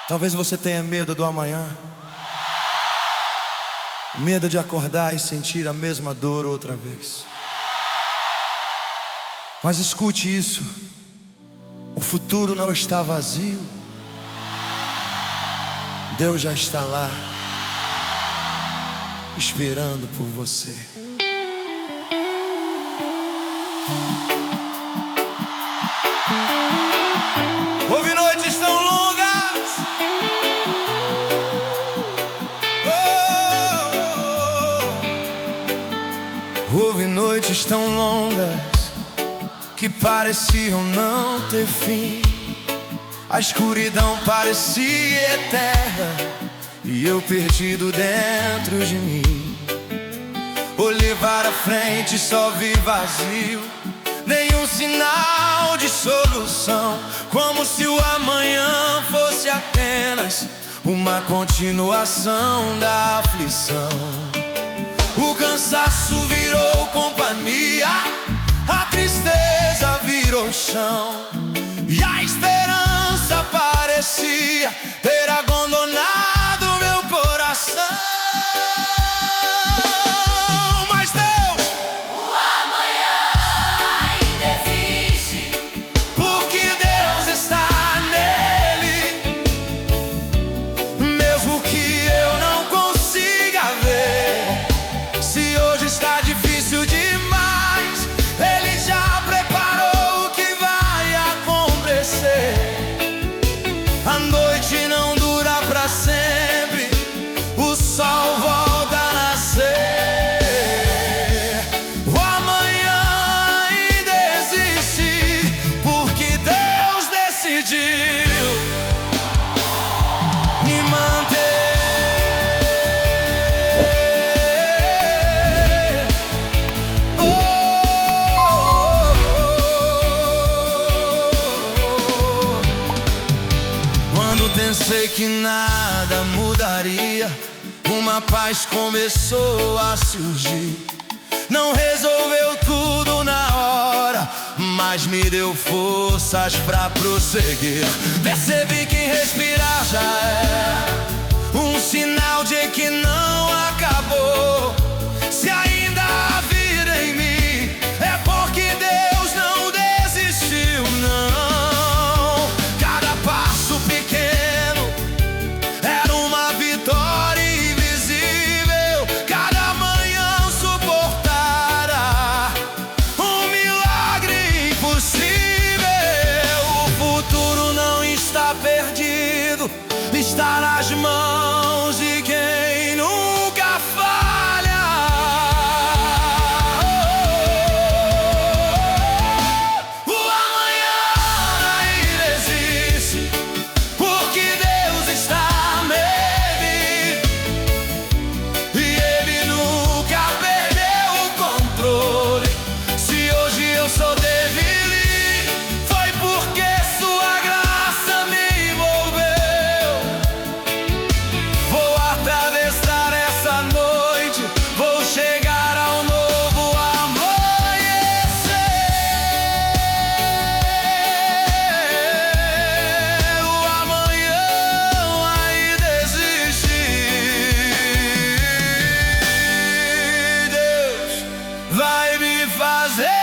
Talvez você tenha medo do amanhã, medo de acordar e sentir a mesma dor outra vez. Mas escute isso: o futuro não está vazio. Deus já está lá, esperando por você. Houve noites tão longas, houve noites tão longas que pareciam não ter fim. A escuridão parecia eterna e eu perdido dentro de mim. Olhei para frente e só vi vazio, nenhum sinal de solução, como se o amanhã fosse apenas uma continuação da aflição. O cansaço virou companhia, a tristeza virou chão, e a esperança parecia ter abandonado meu coração. Mas Deus, o amanhã ainda existe, porque Deus está nele. Mesmo que eu não consiga ver, se hoje está difícil demais, Ele já preparou o que vai acontecer. A noite não dura pra sempre, o sol volta a nascer. O amanhã ainda existe, porque Deus decidiu me manter. Quando pensei que nada mudaria, uma paz começou a surgir. Não resolveu tudo na hora, mas me deu forças pra prosseguir. Percebi que respirar já é um sinal de que não acabou. Se ainda há vida em mim, é porque Deus não desistiu, não. Cada passo pequeno era uma vitória invisível. Cada manhã suportará um milagre impossível. O futuro não está perdido, está nas mãos de quem nunca falha. O amanhã ainda existe, porque Deus está nele, e Ele nunca perdeu o controle. Se hoje eu sou dele, foi porque Sua graça me envolveu. Vou atravessar essa noite, vou chegar ao novo amanhecer. O amanhã ainda existe. Deus vai me fazer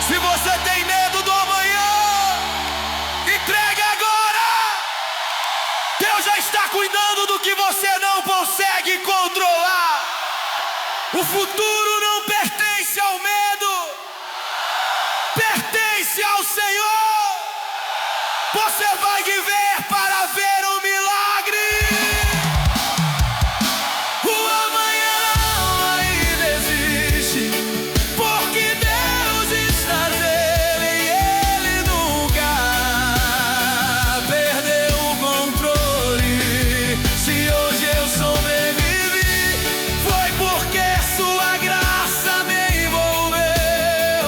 Se você tem medo do amanhã, entrega agora. Deus já está cuidando do que você não consegue controlar. O futuro não pertence ao medo, pertence ao Senhor. Você vai viver para ver um milagre. O amanhã ainda existe, porque Deus está nele e Ele nunca perdeu o controle. Se hoje eu sobrevivi, foi porque Sua graça me envolveu.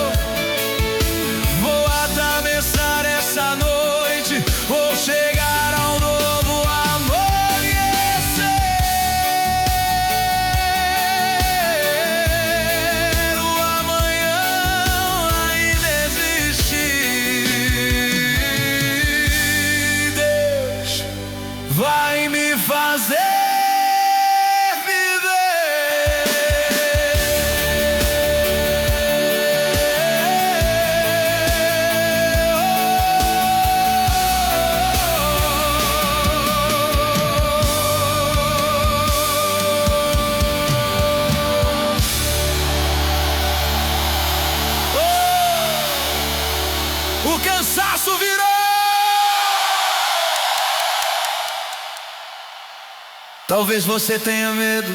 cansaço virou. Talvez você tenha medo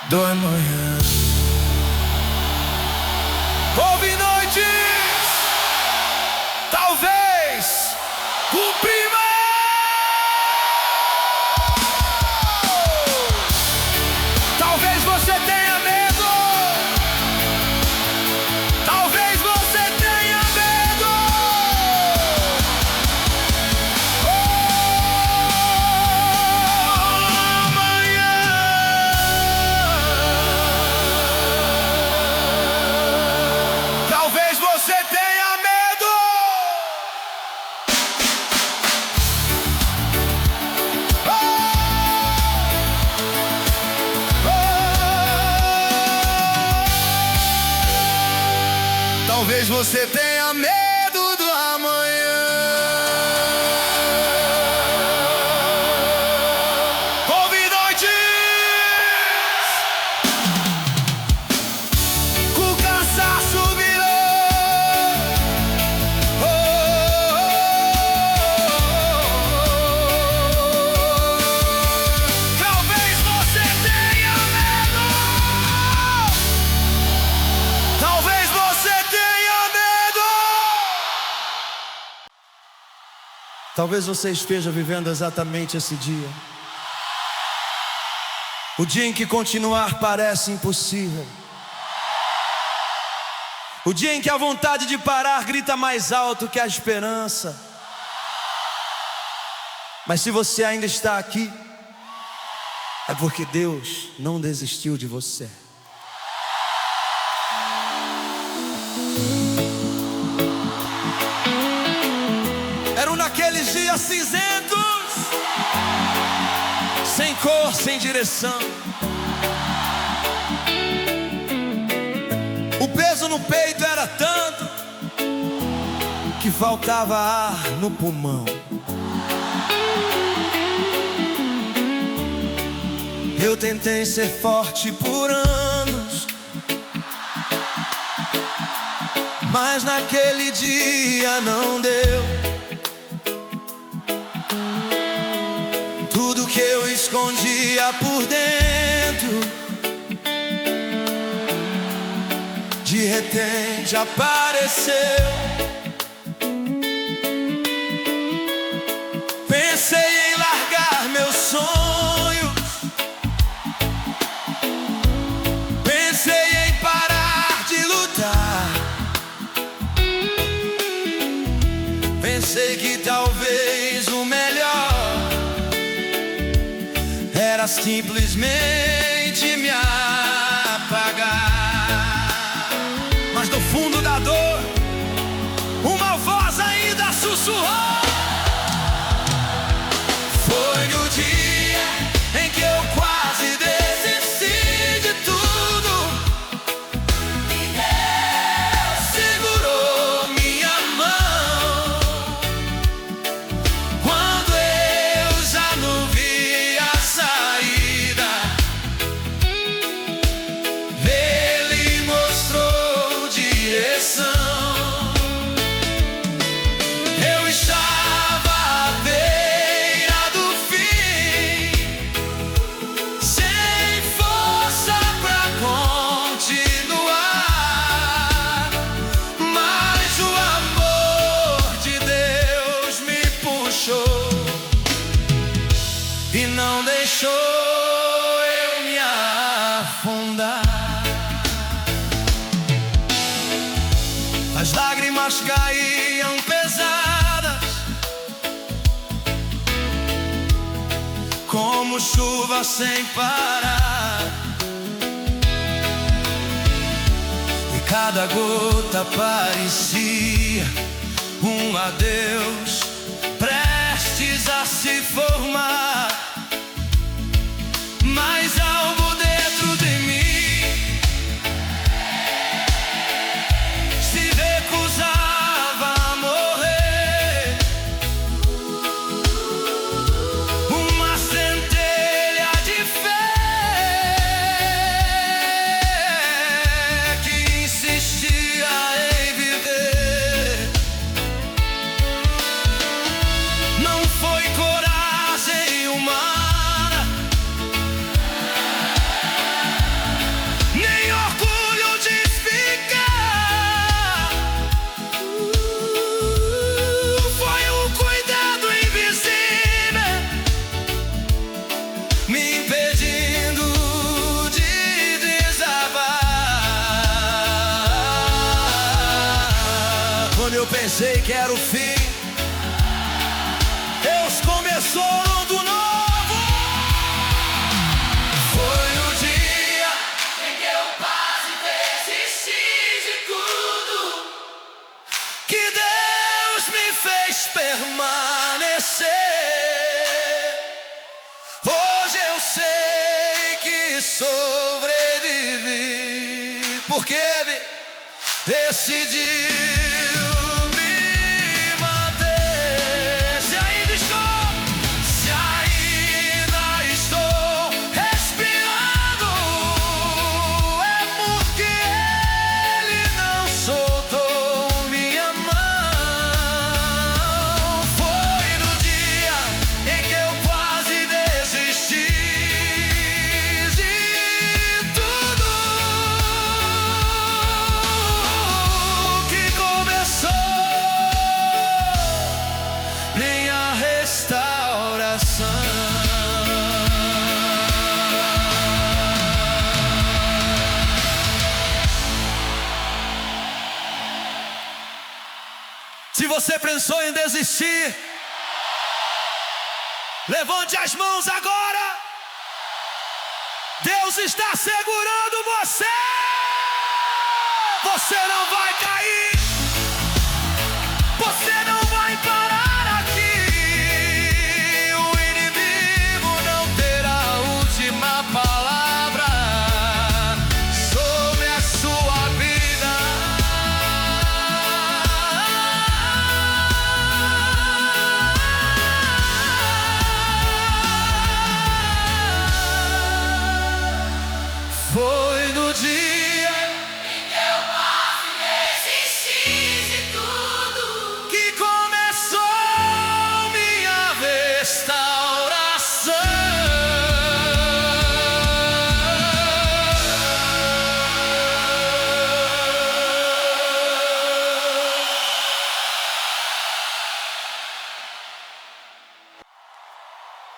do amanhã. Houve noites, talvez o primeiro. Talvez você tenha medo. Talvez você tenha medo. Amanhã. Talvez você tenha medo. Talvez você tenha medo do amanhã. Houve noites que o cansaço virou. Talvez você tenha medo. Talvez você tenha medo. Talvez você esteja vivendo exatamente esse dia. O dia em que continuar parece impossível. O dia em que a vontade de parar grita mais alto que a esperança. Mas se você ainda está aqui, é porque Deus não desistiu de você. Eram naqueles dias cinzentos, sem cor, sem direção. O peso no peito era tanto que faltava ar no pulmão. Eu tentei ser forte por anos, mas naquele dia não deu. Tudo que eu escondia por dentro, de repente apareceu. Pensei em largar meus sonhos, pensei em parar de lutar, pensei que talvez o melhor era simplesmente me apagar. Mas do fundo da dor, uma voz ainda sussurrou. Foi no dia em que eu quase desisti de tudo, Deus segurou minha mão. Quando eu já não vi a saída, Ele mostrou direção. Eu estava à beira do fim, sem força pra continuar, mas o amor de Deus me puxou e não deixou eu me afundar. As lágrimas caíam pesadas, como chuva sem parar, e cada gota parecia um adeus prestes a se formar. Mas algo dentro de mim se recusava a morrer. Uma centelha de fé que insistia em viver. pensei que era o fim. Deus começou um mundo novo. Foi o dia em que eu quase desisti de tudo. que Deus me fez permanecer. Hoje eu sei que sobrevivi, porque Ele decidiu me manter. Se ainda estou respirando, é porque Ele não soltou minha mão. Foi no dia em que eu quase desisti de tudo que começou minha restauração. Se você pensou em desistir, levante as mãos agora. Deus está segurando você. Você não vai cair. Você não vai parar aqui. O inimigo não terá a última palavra sobre a sua vida. Foi no dia Em que eu quase desisti de tudo. que começou minha restauração.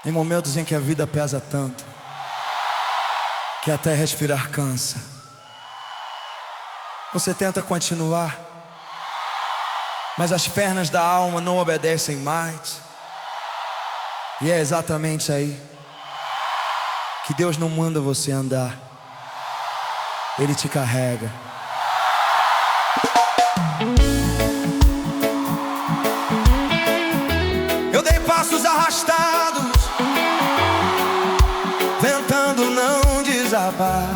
Em momentos em que a vida pesa tanto que até respirar cansa, você tenta continuar, mas as pernas da alma não obedecem mais. E é exatamente aí que Deus não manda você andar, Ele te carrega. Eu dei passos arrastados, tentando não desabar,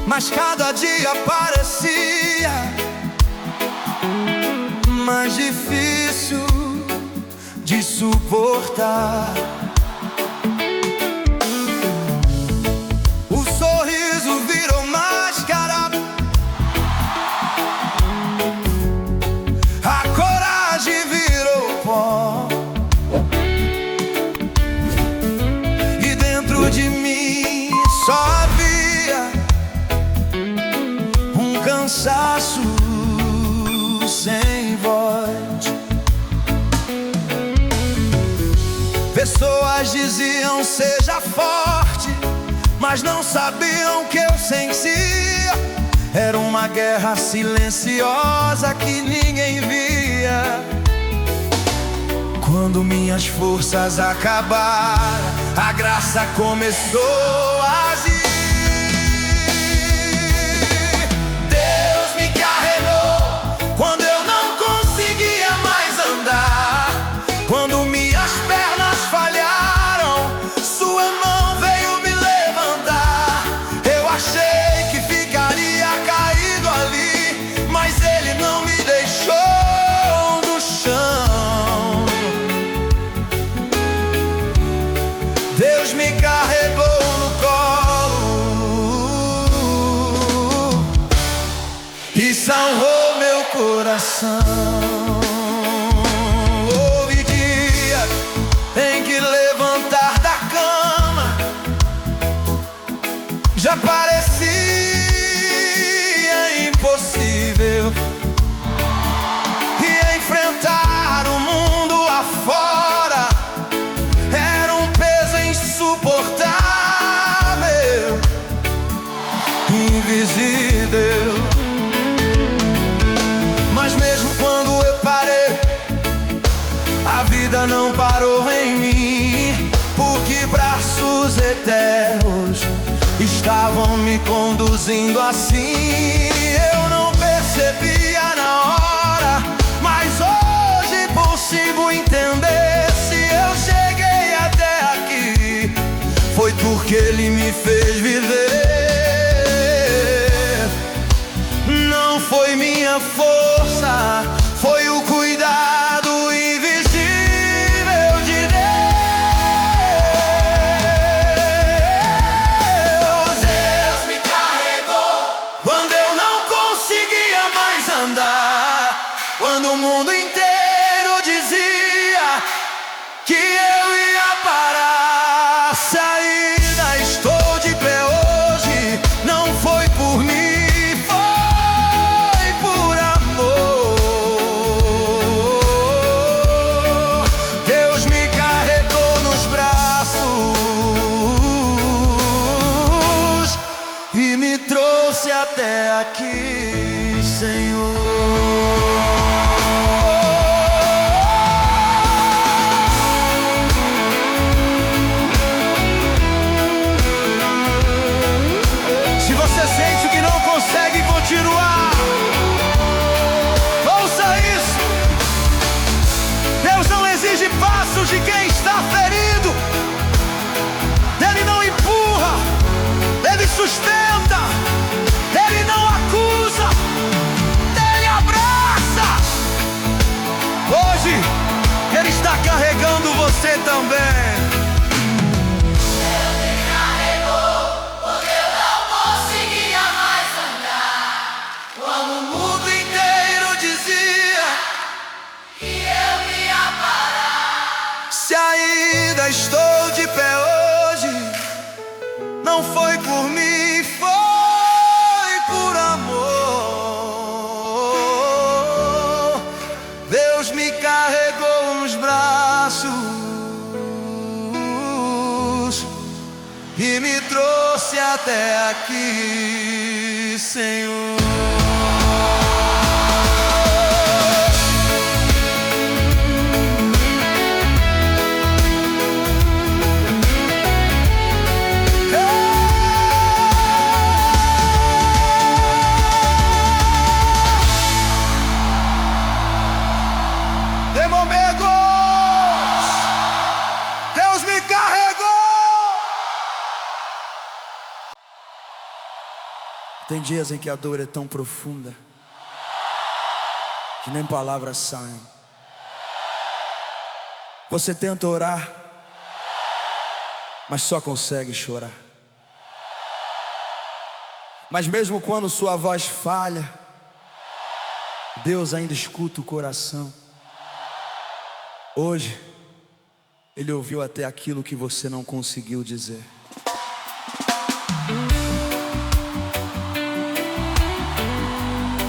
mas cada dia parecia mais difícil de suportar. O sorriso virou máscara, a coragem virou pó, e dentro de mim só havia um cansaço sem voz. Pessoas diziam seja forte, mas não sabiam que eu sentia. Era uma guerra silenciosa que ninguém via. Quando minhas forças acabaram, a graça começou a agir. Deus me carregou quando eu não conseguia mais andar. Quando minhas pernas falharam, sua mão veio me levantar. Eu achei que ficaria caído ali, mas Ele não me deixou no chão. Deus me carregou no colo e salvou meu coração. Houve dia em que levantar da cama já parecia impossível, e enfrentar o mundo afora era um peso insuportável, invisível. estavam me conduzindo assim. Eu não percebia na hora, mas hoje consigo entender. Se eu cheguei até aqui, foi porque Ele me fez viver. Não foi minha força, foi o cuidado invisível de Deus. Deus me carregou Quando eu não conseguia mais andar, quando o mundo inteiro dizia que eu ia parar. Saída, estou de pé hoje, não foi por mim, foi por amor. Deus me carregou nos braços e me trouxe até aqui, Senhor. Se você sente que não consegue continuar, ouça isso. Deus não exige passos de quem está ferido. Ele não empurra, Ele sustenta. Ele não acusa, Ele abraça. Hoje Ele está carregando você também. Deus me carregou quando eu não conseguia mais andar, Quando o mundo inteiro dizia e eu ia parar. se ainda estou de pé hoje, não foi por mim, foi por amor. Deus me carregou nos braços e me trouxe até aqui, Senhor. Tem momentos, Deus me carregou. Tem dias em que a dor é tão profunda que nem palavras saem. Você tenta orar, mas só consegue chorar. Mas mesmo quando sua voz falha, Deus ainda escuta o coração. Hoje, Ele ouviu até aquilo que você não conseguiu dizer.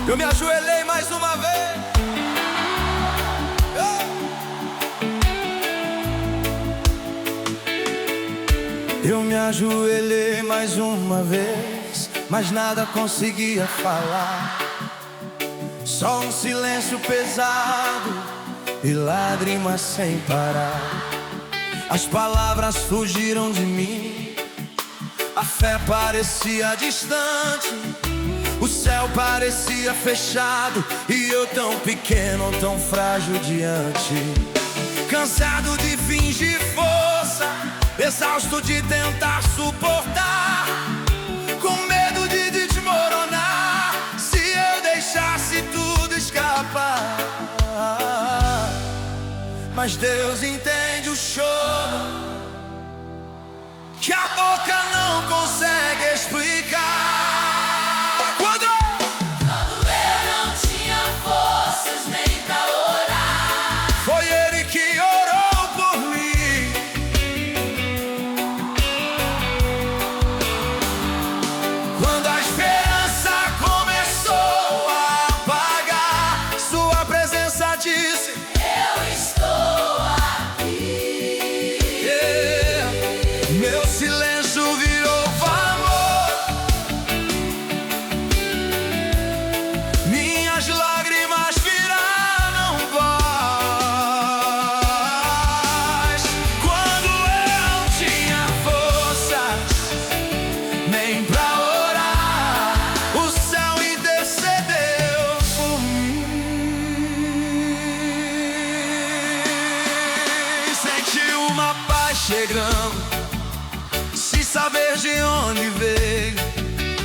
Eu me ajoelhei mais uma vez. Eu me ajoelhei mais uma vez, mas nada conseguia falar. Só um silêncio pesado e lágrimas sem parar. As palavras fugiram de mim, a fé parecia distante, o céu parecia fechado e eu tão pequeno, tão frágil diante. Cansado de fingir força, exausto de tentar suportar, com medo de desmoronar se eu deixasse tudo escapar. Mas Deus entende o choro que a boca não consegue explicar. Quando eu não tinha forças nem pra orar, foi Ele que orou por mim. Quando a esperança começou a apagar, sua presença disse: eu estou aqui. Meu silêncio virou amor chegando, sem saber de onde veio,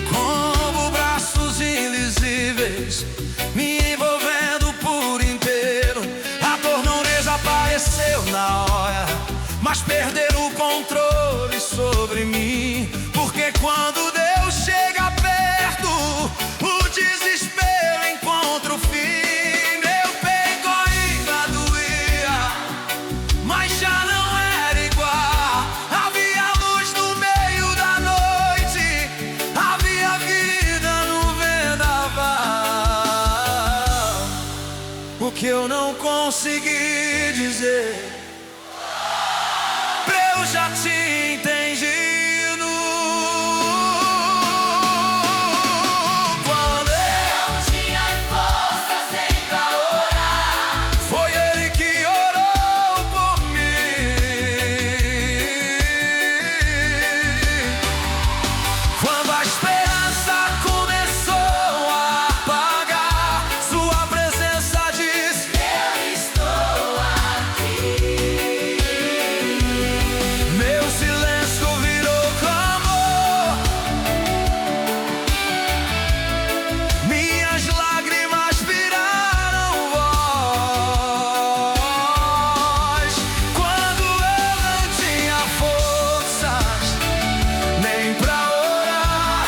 como braços invisíveis me envolvendo por inteiro. A dor não desapareceu na hora, mas perderam o controle sobre mim. Porque quando Deus chega perto, o desespero encontra o fim. Meu peito ainda doía, mas já não era igual. Havia luz no meio da noite, havia vida no vendaval. O que eu não consegui dizer, eu já te entendi. Quando eu tinha forças nem pra orar, foi Ele que orou por mim. Quando a esperança começou a apagar, Sua presença disse: eu estou aqui. meu silêncio virou clamor, minhas lágrimas viraram voz. Quando eu não tinha forças nem pra orar,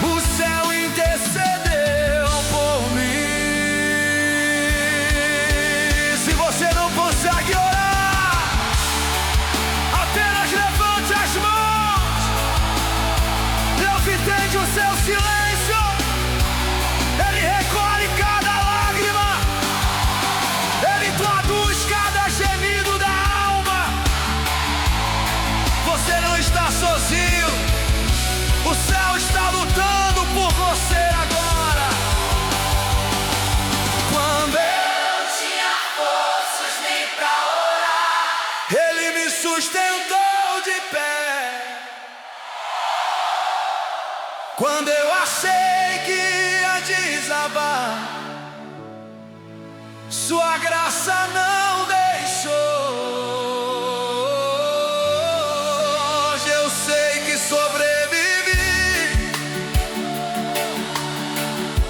o céu intercedeu por mim. Se você não consegue orar, apenas levante as mãos. Deus entende o seu silêncio, Ele recolhe cada lágrima, Ele traduz cada gemido da alma. Você não está sozinho, o céu está lutando por você agora. Quando Eu tinha forças nem pra orar, Ele me sustentou de pé, quando eu achei que ia desabar, Sua graça não deixou. Hoje eu sei que sobrevivi,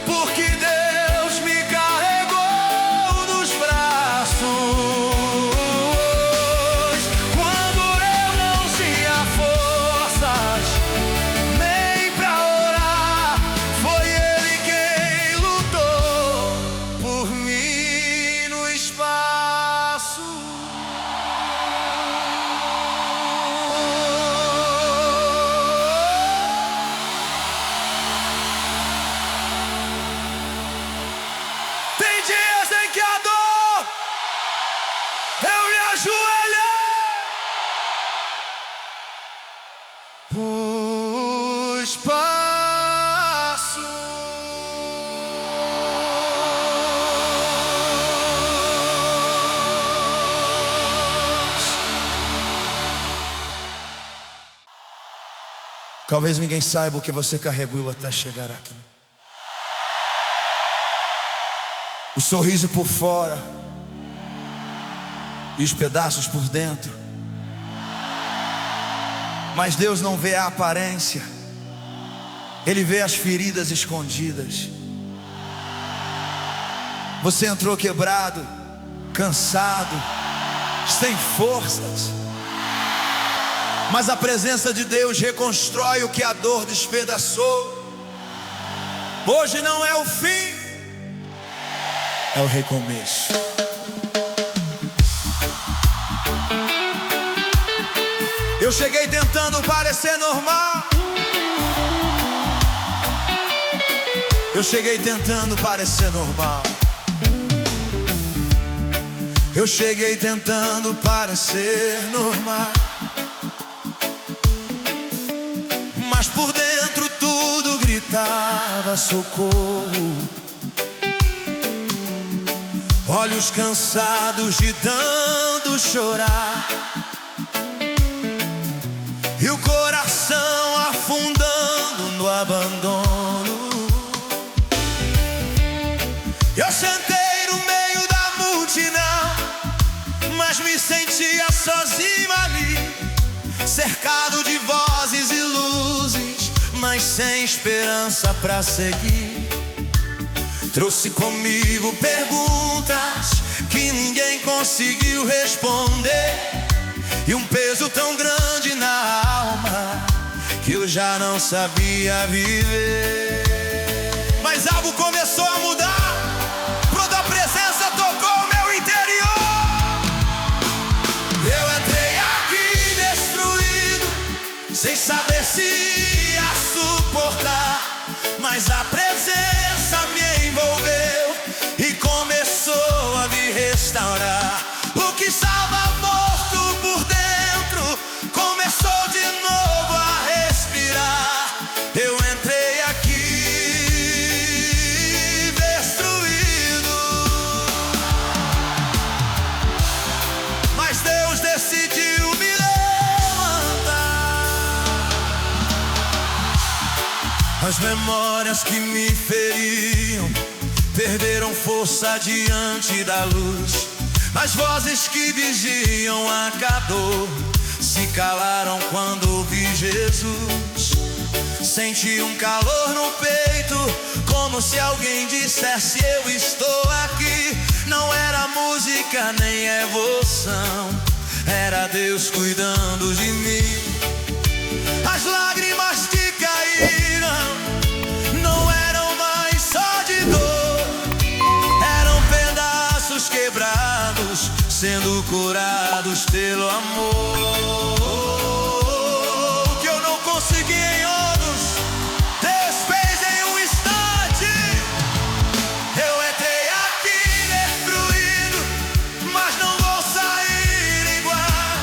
porque Deus me carregou nos braços. Quando eu não tinha forças nem pra orar, foi Ele quem lutou por mim no espaço. Tem dias em que a dor, eu me ajoelhei. O espaço. Talvez ninguém saiba o que você carregou até chegar aqui. O sorriso por fora e os pedaços por dentro. Mas Deus não vê a aparência, Ele vê as feridas escondidas. Você entrou quebrado, cansado, sem forças, mas a presença de Deus reconstrói o que a dor despedaçou. Hoje não é o fim, é o recomeço. Eu cheguei tentando parecer normal, eu cheguei tentando parecer normal, eu cheguei tentando parecer normal, mas por dentro tudo gritava socorro. Olhos cansados de tanto chorar, e o coração afundando no abandono. Eu sentei no meio da multidão, mas me sentia sozinho ali. cercado de vozes e luzes, mas sem esperança pra seguir. Trouxe comigo perguntas que ninguém conseguiu responder, e um peso tão grande na alma que eu já não sabia viver. Mas algo começou a mudar, pronto, a presença tocou o meu interior. Eu entrei aqui destruído, sem saber se ia suportar, mas a presença me envolveu e começou a me restaurar. O que estava morto por dentro começou de novo a respirar. Eu entrei aqui destruído, mas Deus decidiu me levantar. As memórias que me feriam perderam força diante da luz. As vozes que vigiam a dor se calaram quando ouvi Jesus. Senti um calor no peito, como se alguém dissesse: eu estou aqui. Não era música nem emoção, era Deus cuidando de mim. As lágrimas que caíram não eram mais só de dor, eram pedaços quebrados, sendo curados pelo amor. Que eu não consegui em anos, Deus fez em um instante. Eu entrei aqui destruído, mas não vou sair igual.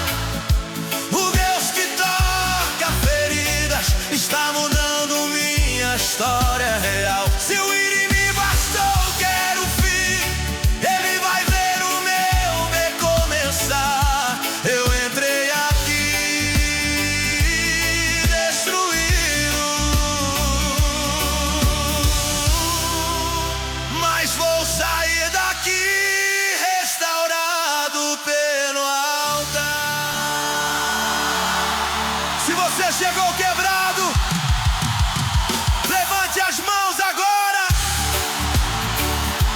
O Deus que toca feridas está mudando minha história real. Se o inimigo achou que era o fim, ele vai ver o meu recomeçar. Eu entrei aqui destruído, mas vou sair daqui restaurado pelo altar. Se você chegou quebrado, levante as mãos agora.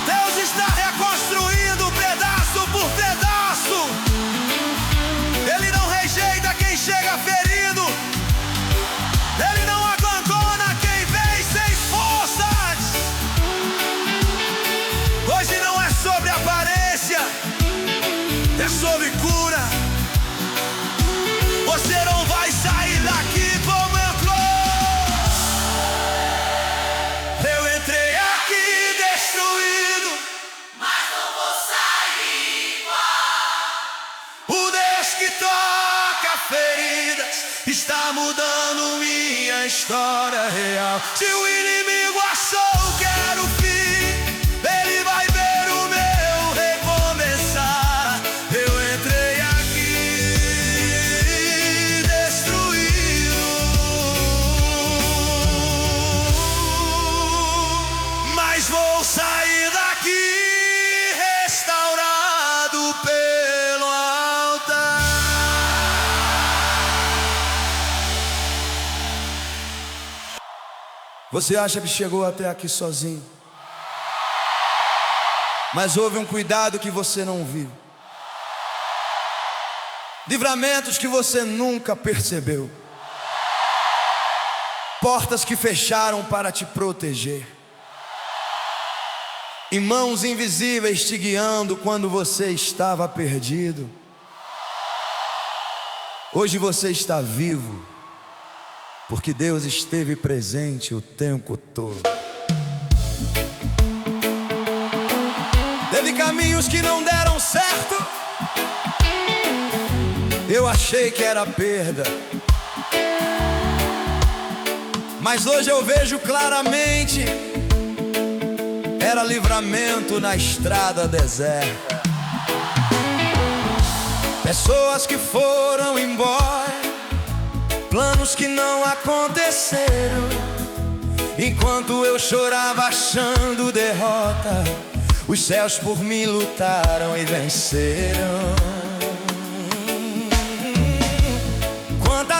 Deus está reconstruindo pedaço por pedaço. Ele não rejeita quem chega ferido, ele não abandona quem vem sem forças. Hoje não é sobre aparência, é sobre cura. Você não vai sair daqui como entrou. Eu entrei aqui destruído, mas não vou sair igual. o Deus que toca feridas está mudando minha história real. Se o inimigo achou que era o fim, ele vai ver o meu recomeçar. Eu entrei aqui destruído, mas vou sair daqui restaurado pelo altar. Você acha que chegou até aqui sozinho, mas houve um cuidado que você não viu, livramentos que você nunca percebeu, portas que fecharam para te proteger, e mãos invisíveis te guiando quando você estava perdido. Hoje você está vivo, porque Deus esteve presente o tempo todo. Teve caminhos que não deram certo, eu achei que era perda, mas hoje eu vejo claramente, era livramento na estrada deserta. Pessoas que foram embora, planos que não aconteceram. Enquanto eu chorava achando derrota, os céus por mim lutaram e venceram. Quanta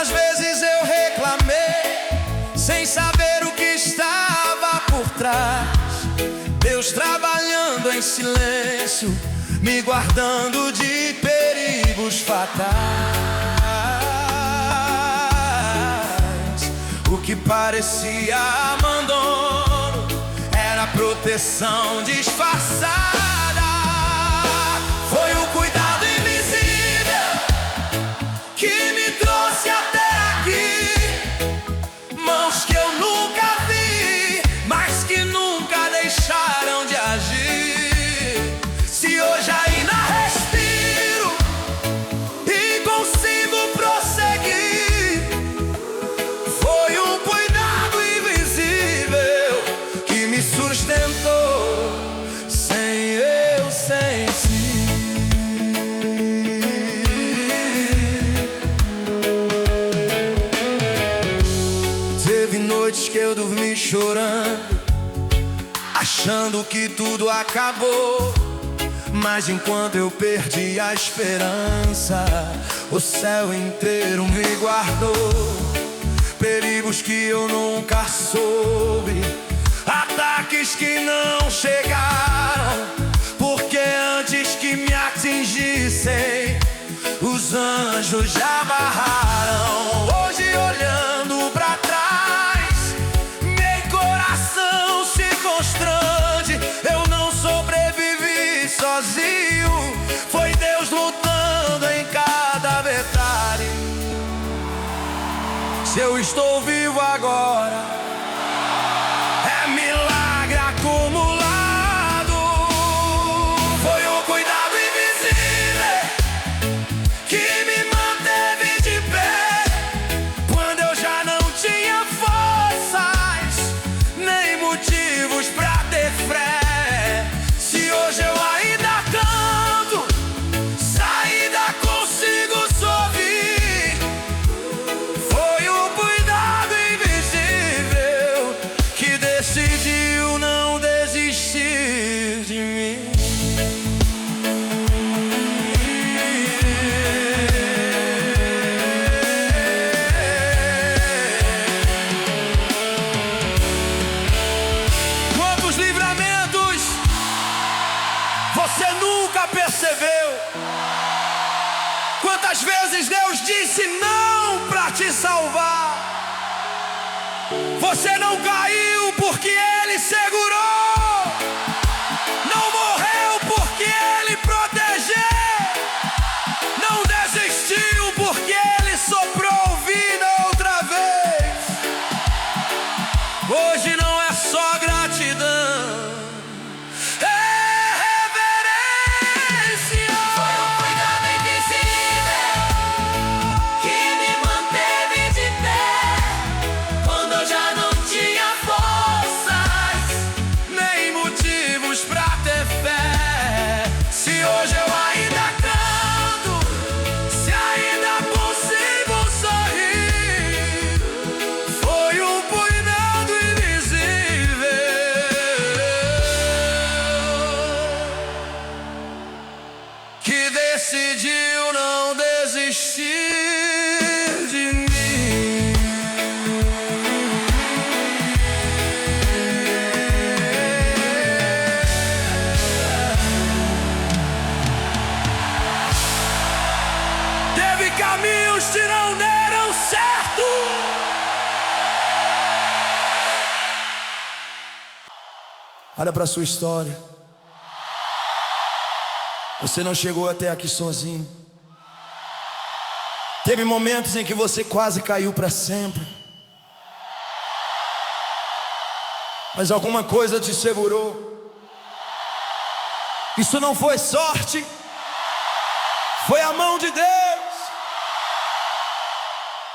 em silêncio, me guardando de perigos fatais. O que parecia abandono era proteção disfarçada. Foi o cuidado invisível que me trouxe até aqui. Mãos que eu nunca vi, mas que nunca deixaram de agir. Se hoje ainda respiro e consigo prosseguir, foi um cuidado invisível que me sustentou sem eu sentir. Teve noites que eu dormi chorando, achando que tudo acabou. Mas enquanto eu perdi a esperança, o céu inteiro me guardou. Perigos que eu nunca soube, ataques que não chegaram, porque antes que me atingissem, os anjos já barraram. Hoje olhando pra trás, meu coração se constrange. Eu não sobrevivi sozinho, foi Deus lutando em cada detalhe. Se eu estou vivo agora, é milagre acumulado. Foi o cuidado invisível que me manteve de pé, quando eu já não tinha forças nem motivos pra ter fé. Se hoje eu ainda canto, se ainda consigo sorrir, foi o cuidado invisível que decidiu não desistir de mim. Quantos livramentos você nunca percebeu? Quantas vezes Deus disse não pra te salvar? Você não caiu porque Ele segurou, não morreu porque Ele protegeu, não desistiu porque Ele soprou vida outra vez. Hoje não é só gratidão, é reverência. Foi um cuidado invisível que me manteve de pé, quando eu já não tinha forças Nem motivos pra ter fé. Se hoje eu ainda canto, se ainda consigo sorrir, foi um cuidado invisível que decidiu não desistir de mim. Teve caminhos que não deram certo. Olha para sua história. Você não chegou até aqui sozinho. Teve momentos em que você quase caiu para sempre, mas alguma coisa te segurou. Isso não foi sorte, foi a mão de Deus.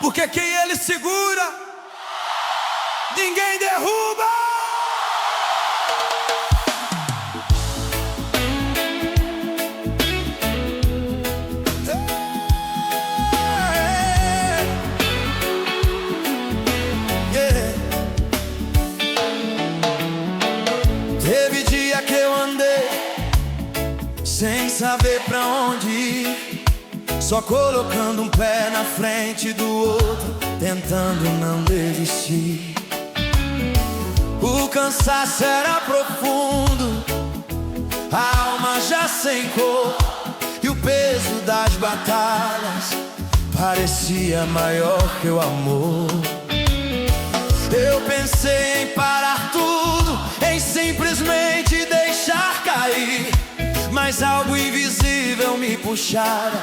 Porque quem Ele segura, ninguém derruba. Teve dia que eu andei sem saber pra onde ir, só colocando um pé na frente do outro, tentando não desistir. O cansaço era profundo, a alma já sem cor, e o peso das batalhas parecia maior que o amor. Eu pensei em parar tudo, em simplesmente deixar cair, mas algo invisível me puxara,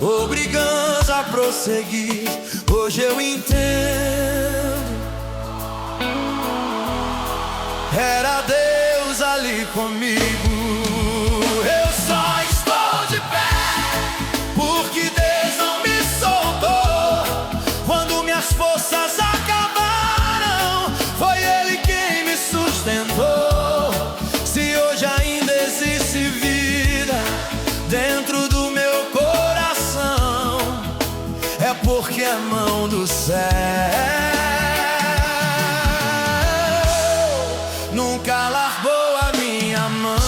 obrigando a prosseguir. Hoje eu entendo, era Deus ali comigo. Eu só estou de pé porque Deus não me soltou. Quando minhas forças acabaram, foi Ele quem me sustentou. Se hoje ainda existe vida dentro do meu coração, é porque a mão do céu nunca largou a minha mão.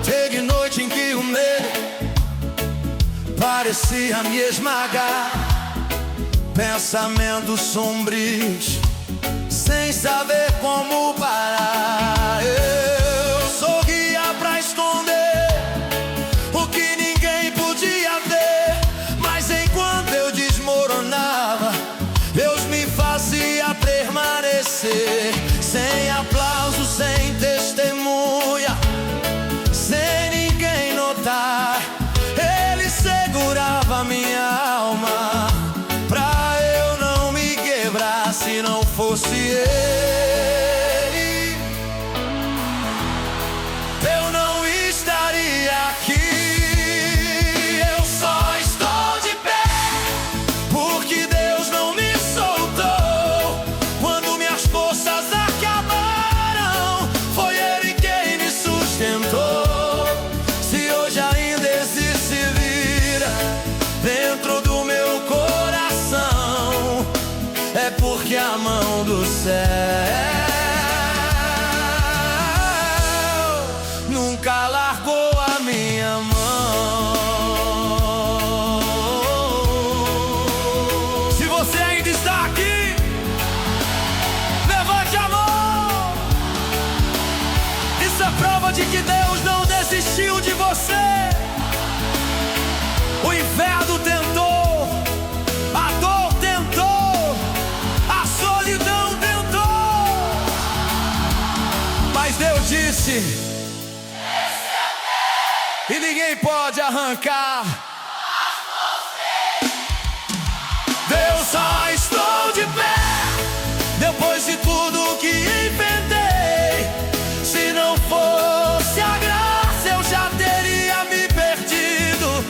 Teve noite em que o medo parecia me esmagar, pensamentos sombrios, sem saber como parar. Eu sorria pra esconder o que ninguém podia ver, mas enquanto eu desmoronava, Deus me fazia permanecer. Sem aplauso, sem testemunha, sem ninguém notar, Ele segurava minha alma pra eu não me quebrar. Se não fosse Ele, eu não estaria aqui. Eu só estou de pé porque Deus não me soltou. Quando minhas forças acabaram, foi Ele quem me sustentou. Se hoje ainda existe vida dentro do meu coração, é porque a mão do céu nunca largou a minha mão. Se você ainda está aqui, levante a mão. Isso é prova de que Deus não desistiu de você. O inferno tentou, a dor tentou, a solidão tentou, mas Deus disse: e ninguém pode arrancar. Deus, só estou de pé depois de tudo que inventei. Se não fosse a graça, eu já teria me perdido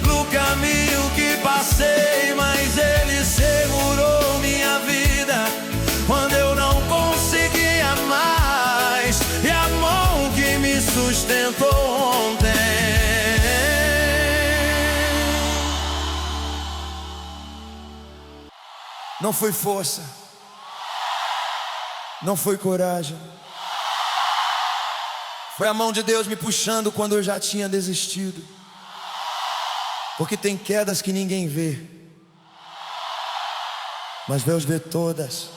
no caminho que passei, mas Ele segurou minha vida quando eu não conseguia mais, e a mão que me sustentou ontem não foi força, não foi coragem, foi a mão de Deus me puxando quando eu já tinha desistido. Porque tem quedas que ninguém vê, mas Deus vê todas,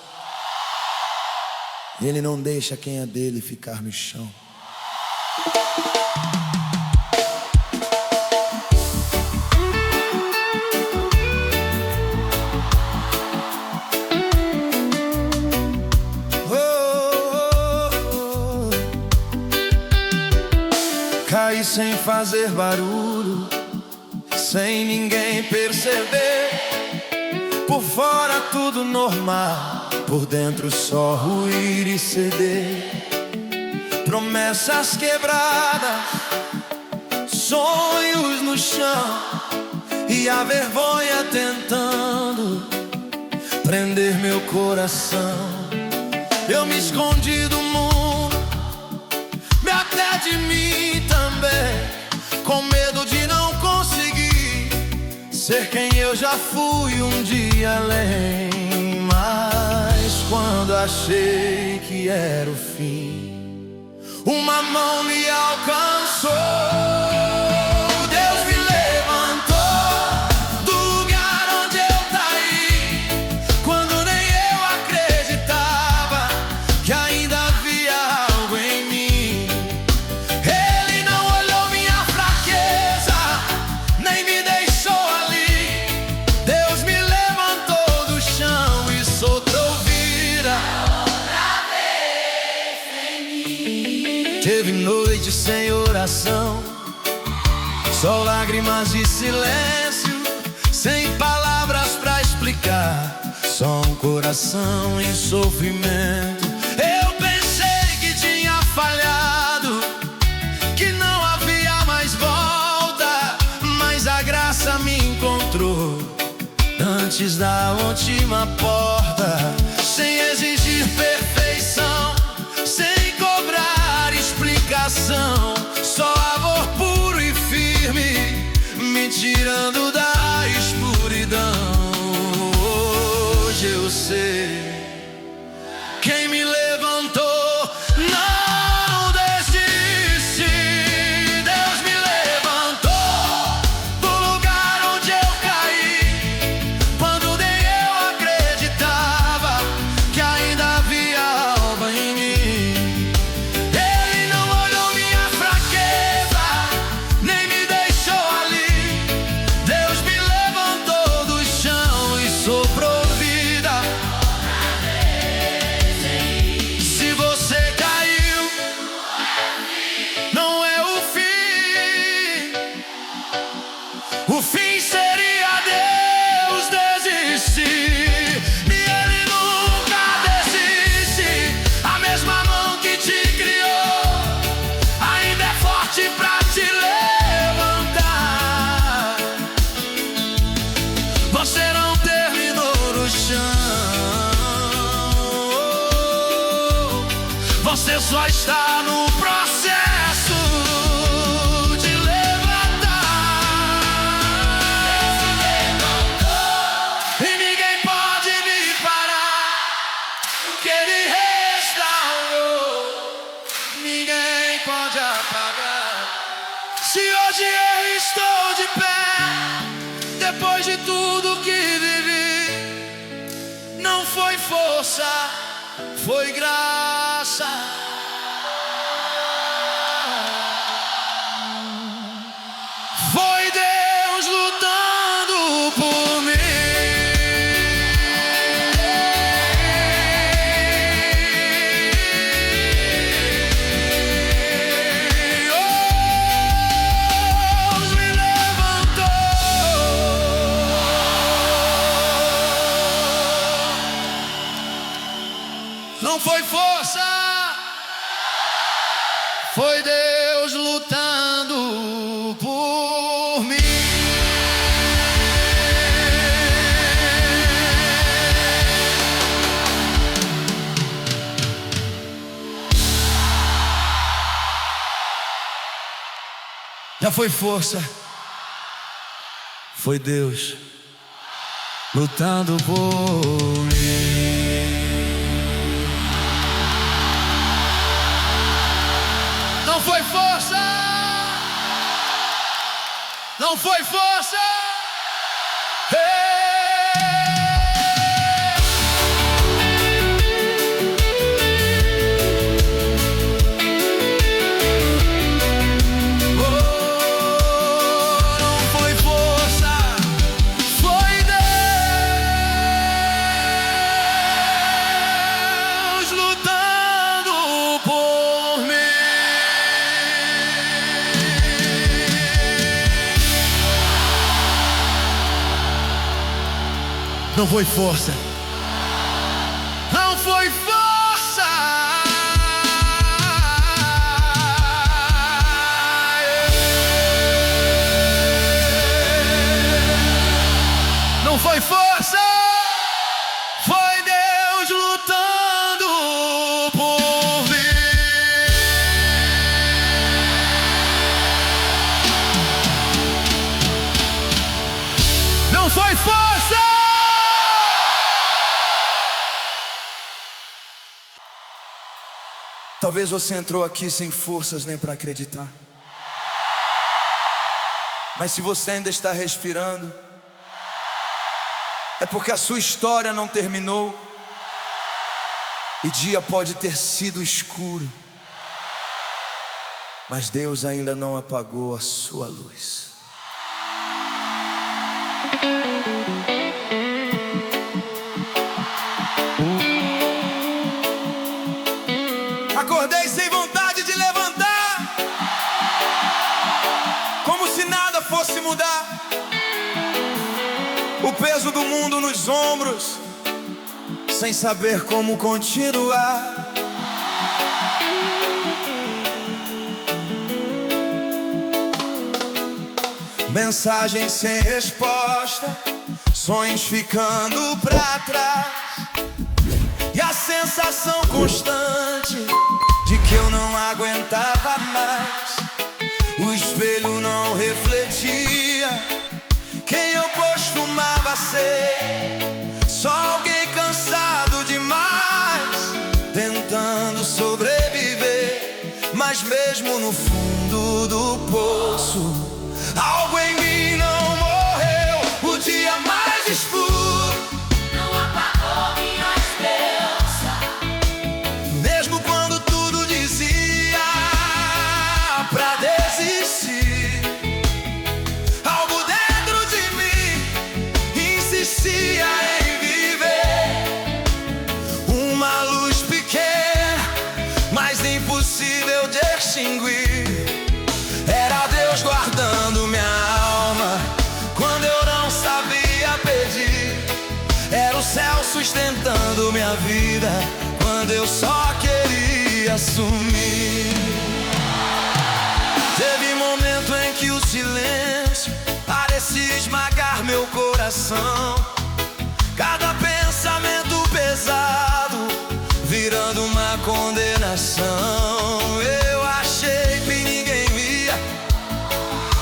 e Ele não deixa quem é dele ficar no chão. Caí sem fazer barulho, sem ninguém perceber. Por fora tudo normal, por dentro só ruir e ceder. Promessas quebradas, sonhos no chão, e a vergonha tentando prender meu coração. Eu me escondi do mundo, me até de mim também, com medo de não conseguir ser quem eu já fui um dia além. Mas quando achei que era o fim, uma mão me alcançou. Deus Teve noite sem oração, só lágrimas de silêncio, sem palavras pra explicar, só um coração em sofrimento. Eu pensei que tinha falhado, que não havia mais volta, mas a graça me encontrou antes da última porta. Sem exigir perfeição, sem cobrar explicação, só amor puro e firme, me tirando da escuridão. Hoje eu sei quem me levantou. Não desisti, Deus me levantou do lugar onde eu caí, quando nem eu acreditava que ainda havia algo em mim. Ele não olhou minha fraqueza, nem me deixou ali. Deus me levantou do chão e soprou vida. Se você caiu, não é o fim. O fim seria Deus desistir, e Ele nunca desiste. A mesma mão que te criou ainda é forte pra te levantar. Você não terminou no chão, você só está no processo de levantar. E ninguém pode me parar, que Ele restaurou, ninguém pode apagar. Se hoje eu estou de pé, depois de tudo que vivi, não foi força, foi graça. Foi Deus lutando por mim. Deus me levantou. Não foi força, foi Deus lutando por mim. Já foi força, foi Deus lutando por mim. Não foi força, não foi força. Não foi força, foi Deus lutando por mim. Não foi força, não foi força. Não foi força, foi Deus lutando por mim. Não foi força. Talvez você entrou aqui sem forças nem para acreditar, mas se você ainda está respirando, é porque a sua história não terminou. E dia pode ter sido escuro, mas Deus ainda não apagou a sua luz. Acordei sem vontade de levantar. peso do mundo nos ombros, sem saber como continuar. Mensagens sem resposta, sonhos ficando pra trás, e a sensação constante de que eu não aguentava mais. O espelho não refletia quem eu costumava ser, só alguém cansado demais, tentando sobreviver. Mas mesmo no fundo do poço, algo em mim não morreu. O dia mais escuro não apagou minha esperança. Mesmo quando tudo dizia pra desistir, algo dentro de mim insistia em viver. Uma luz pequena, mas impossível de extinguir. Era Deus guardando minha alma quando eu não sabia pedir. Era o céu sustentando minha vida quando eu só queria sumir. Teve momento em que o silêncio parecia esmagar meu coração, cada pensamento pesado virando uma condenação. Eu achei que ninguém via,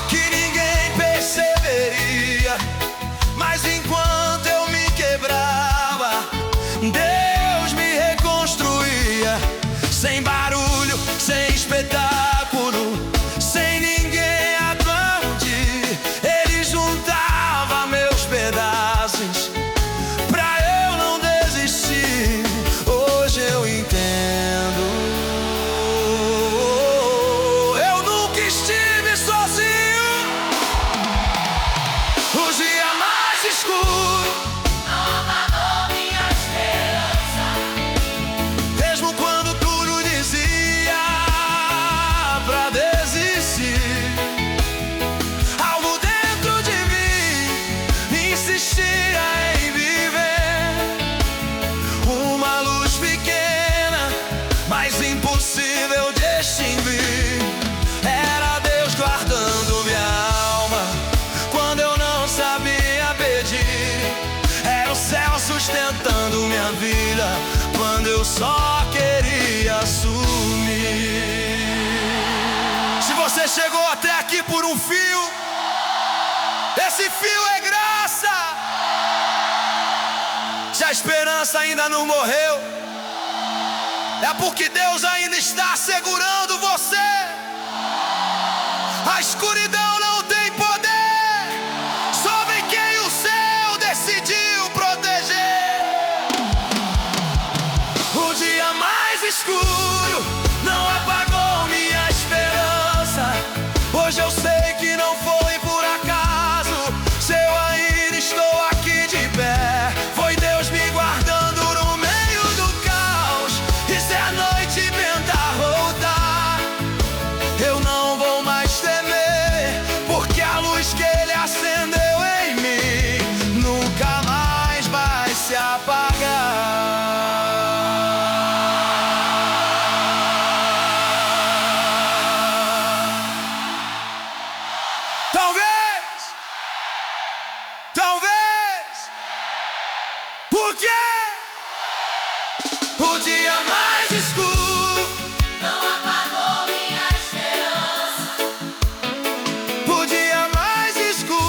que ninguém perceberia, mas enquanto eu me quebrava, Deus me reconstruía. Sem barulho, sem espetáculo, sem ninguém aplaudir, Ele juntava meus pedaços pra eu não desistir. Hoje eu entendo, eu nunca estive sozinho. O dia mais escuro Não apagou minha esperança. mesmo quando tudo dizia pra desistir, algo dentro de mim insistia em viver. Uma luz pequena, mas impossível de extinguir. Era Deus guardando minha alma quando eu não sabia pedir. Era o céu sustentando minha vida quando eu só queria sumir. Se você chegou até aqui por um fio, esse fio é graça. Se a esperança ainda não morreu, é porque Deus ainda está segurando você. A escuridão não tem poder sobre quem o céu decidiu proteger. O dia mais escuro não apagou minha esperança. Hoje eu sei que não foi por acaso se eu ainda estou aqui de pé. Foi Deus me guardando no meio do caos. E se a noite tentar voltar, eu não vou mais temer, porque a luz que Ele acendeu em mim nunca mais vai se apagar. Talvez, porque o dia mais escuro Não apagou minha esperança. o dia mais escuro,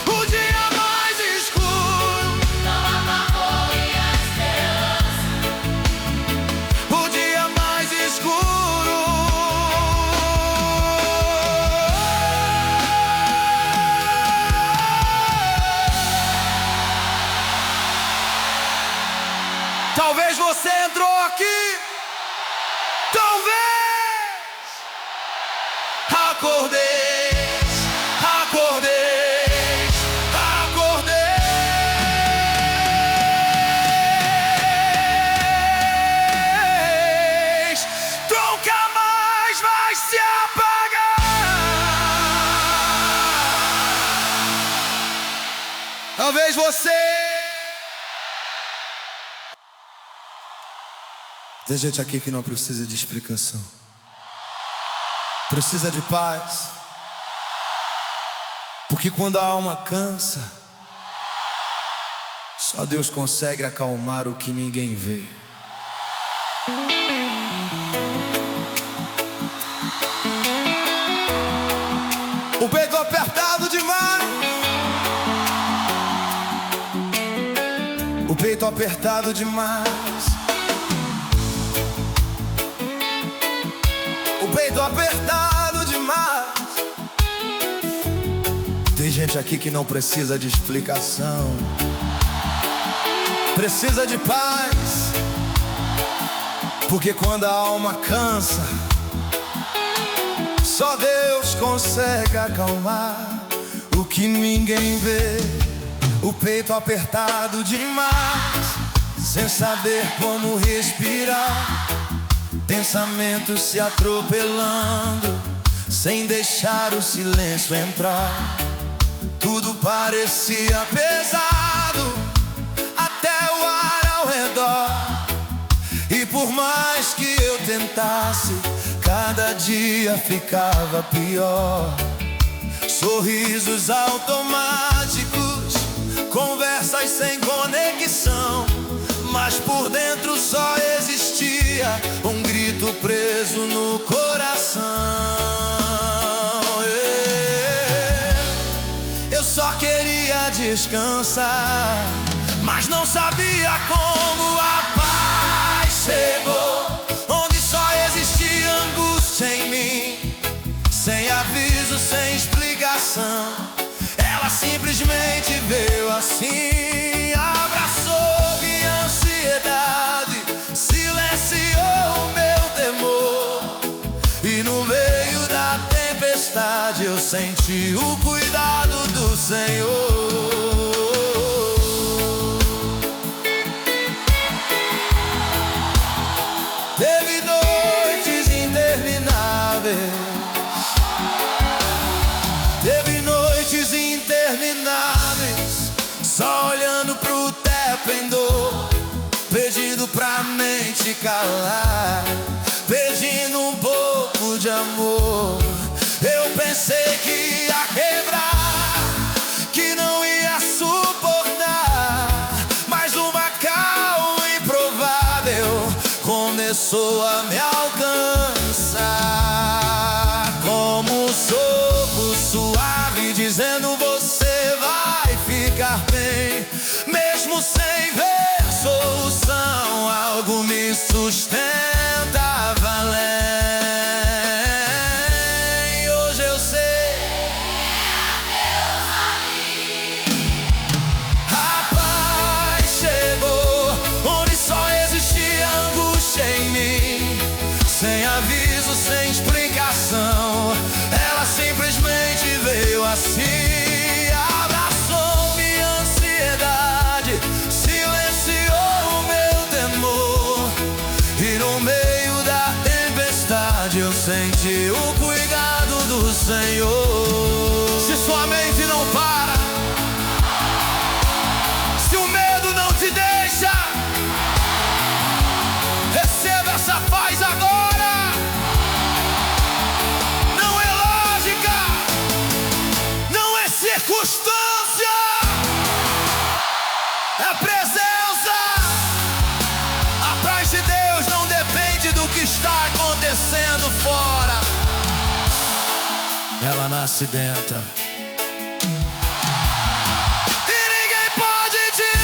o dia mais escuro, Não apagou minha esperança. o dia mais escuro. Talvez você entrou aqui, talvez acordeis, acordeis, acordeis. Nunca mais vai se apagar. vez você. Tem gente aqui que não precisa de explicação. Precisa de paz. Porque quando a alma cansa, só Deus consegue acalmar o que ninguém vê. O peito apertado demais. O peito apertado demais. O peito apertado demais. Tem gente aqui que não precisa de explicação. Precisa de paz. Porque quando a alma cansa, só Deus consegue acalmar o que ninguém vê. O peito apertado demais, sem saber como respirar. Pensamentos se atropelando, sem deixar o silêncio entrar. Tudo parecia pesado, até o ar ao redor. E por mais que eu tentasse, cada dia ficava pior. Sorrisos automáticos, conversas sem conexão, mas por dentro só existia um grito preso no coração. Eu só queria descansar, mas não sabia como a paz chegou, onde só existia angústia em mim, sem aviso, sem explicação. Ela simplesmente veio assim, abraçou minha ansiedade, silenciou o meu temor. E no meio da tempestade eu senti o cuidado do Senhor. Teve noites intermináveis, teve noites intermináveis, só olhando pro teto em dor, pedindo pra mente calar, pedindo um pouco de amor. Eu pensei que ia quebrar, que não ia suportar, mas uma calma improvável começou a me alcançar, como um sopro suave dizendo: você vai ficar bem. Mesmo sem ver solução, algo me sustenta além. E hoje eu sei, a paz chegou, onde só existia angústia em mim, sem aviso, sem explicação. Ela simplesmente veio assim, abraçou minha ansiedade, silenciou o meu temor. E no meio da tempestade eu senti o cuidado do Senhor. Se sua mente não para, se o medo não te deixa, receba essa paz agora. Não é lógica, não é circunstância, é presença. A paz de Deus não depende do que está acontecendo fora, ela nasce dentro. E ninguém pode tirar.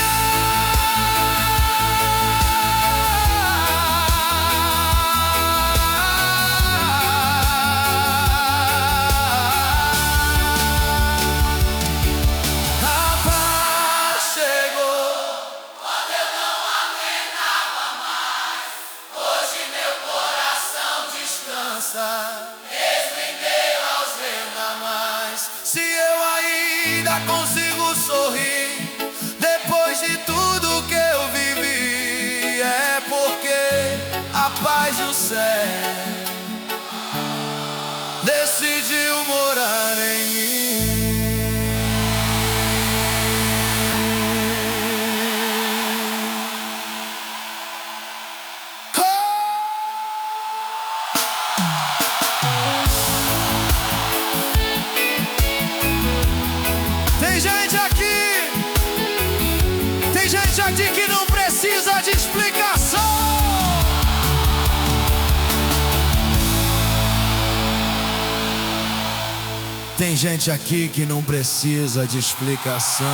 A paz chegou quando eu não aguentava mais. Hoje meu coração descansa, mesmo em meio aos vendavais. Se eu ainda consigo sorrir depois de tudo que eu vivi, é porque a paz do céu decidiu morar em mim. tem gente aqui que não precisa de explicação.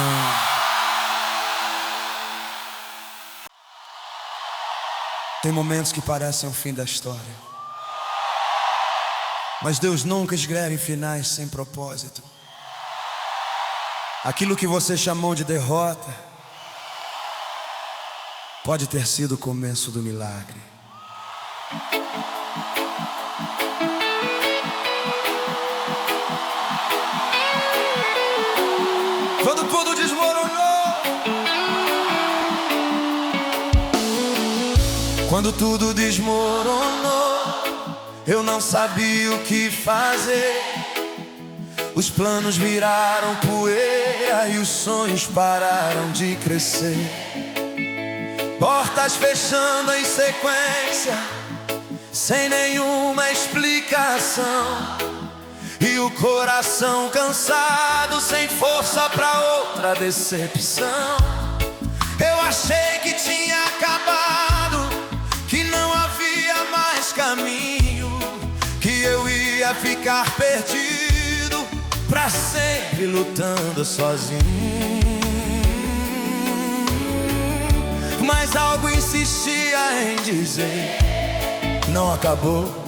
Tem momentos que parecem o fim da história, mas Deus nunca escreve finais sem propósito. Aquilo que você chamou de derrota pode ter sido o começo do milagre. Quando tudo desmoronou, quando tudo desmoronou, eu não sabia o que fazer. Os planos viraram poeira e os sonhos pararam de crescer. Portas fechando em sequência, sem nenhuma explicação. E o coração cansado, sem força pra outra decepção. Eu achei que tinha acabado, que não havia mais caminho, que eu ia ficar perdido pra sempre lutando sozinho. Mas algo insistia em dizer: não acabou.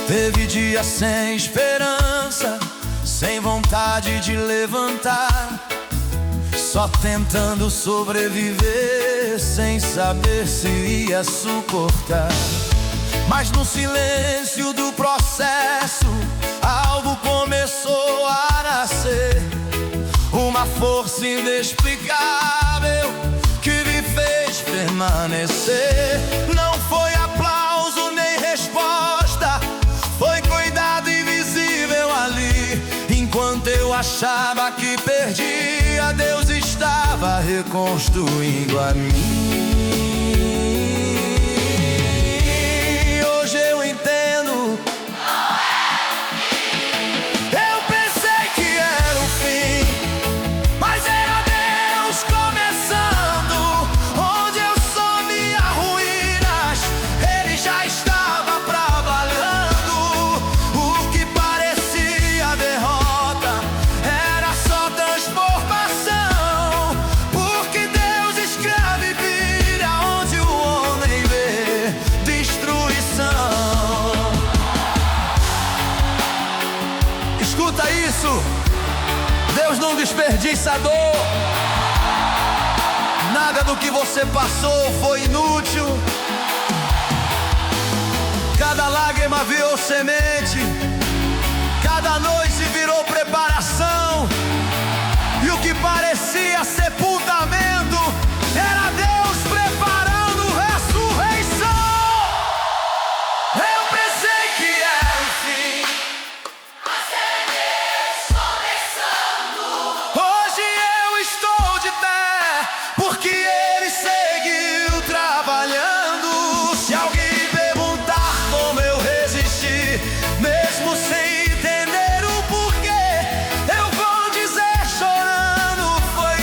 Teve dias sem esperança, sem vontade de levantar, só tentando sobreviver, sem saber se ia suportar. Mas no silêncio do processo, algo começou a nascer, uma força inexplicável que me fez permanecer. Não foi aplauso nem resposta, foi cuidado invisível ali. Enquanto eu achava que perdia, Deus estava reconstruindo a mim. Hoje eu entendo, eu pensei que era o fim, mas era Deus começando. Onde eu só via ruínas, Ele já estava trabalhando. O que parecia derrota era só transformação, porque Deus escreve e vira onde o homem vê destruição. Escuta isso, Deus não desperdiça dor. Nada do que você passou foi inútil. Cada lágrima virou semente, cada noite virou preparação. E o que parecia sepultamento era Deus preparando ressurreição. Eu pensei que era o fim, mas é Deus começando. Hoje eu estou de pé, porque Ele seguiu trabalhando. Se alguém perguntar como eu resisti, mesmo sem entender o porquê, eu vou dizer chorando: foi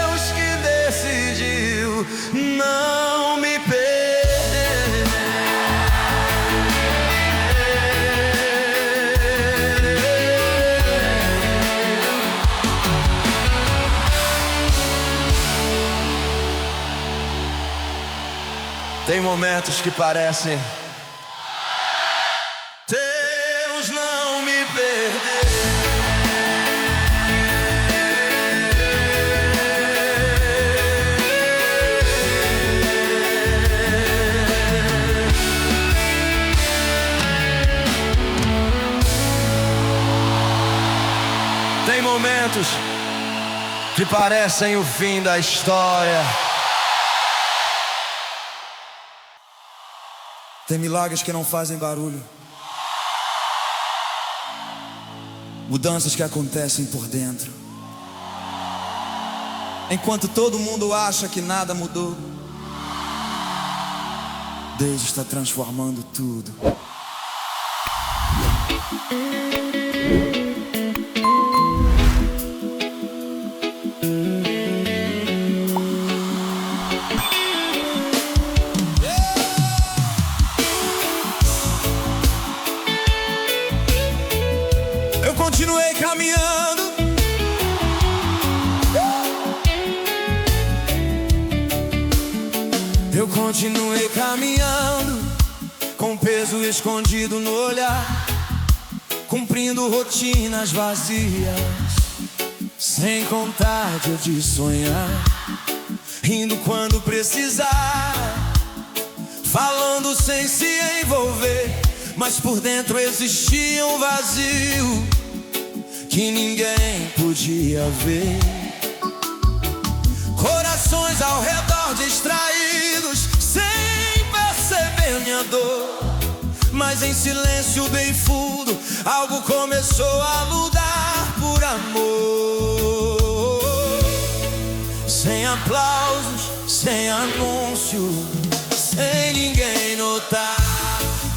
Deus que decidiu não me perder. Tem momentos que parecem Deus não me perder. momentos que parecem o fim da história. Tem milagres que não fazem barulho, mudanças que acontecem por dentro. Enquanto todo mundo acha que nada mudou, Deus está transformando tudo. Eu continuei caminhando, eu continuei caminhando, com peso escondido no olhar, cumprindo rotinas vazias, sem vontade de sonhar, rindo quando precisar, falando sem se envolver, mas por dentro existia um vazio que ninguém podia ver. Corações ao redor distraídos, sem perceber minha dor, mas em silêncio bem fundo algo começou a lutar por amor. Sem aplausos, sem anúncio, sem ninguém notar,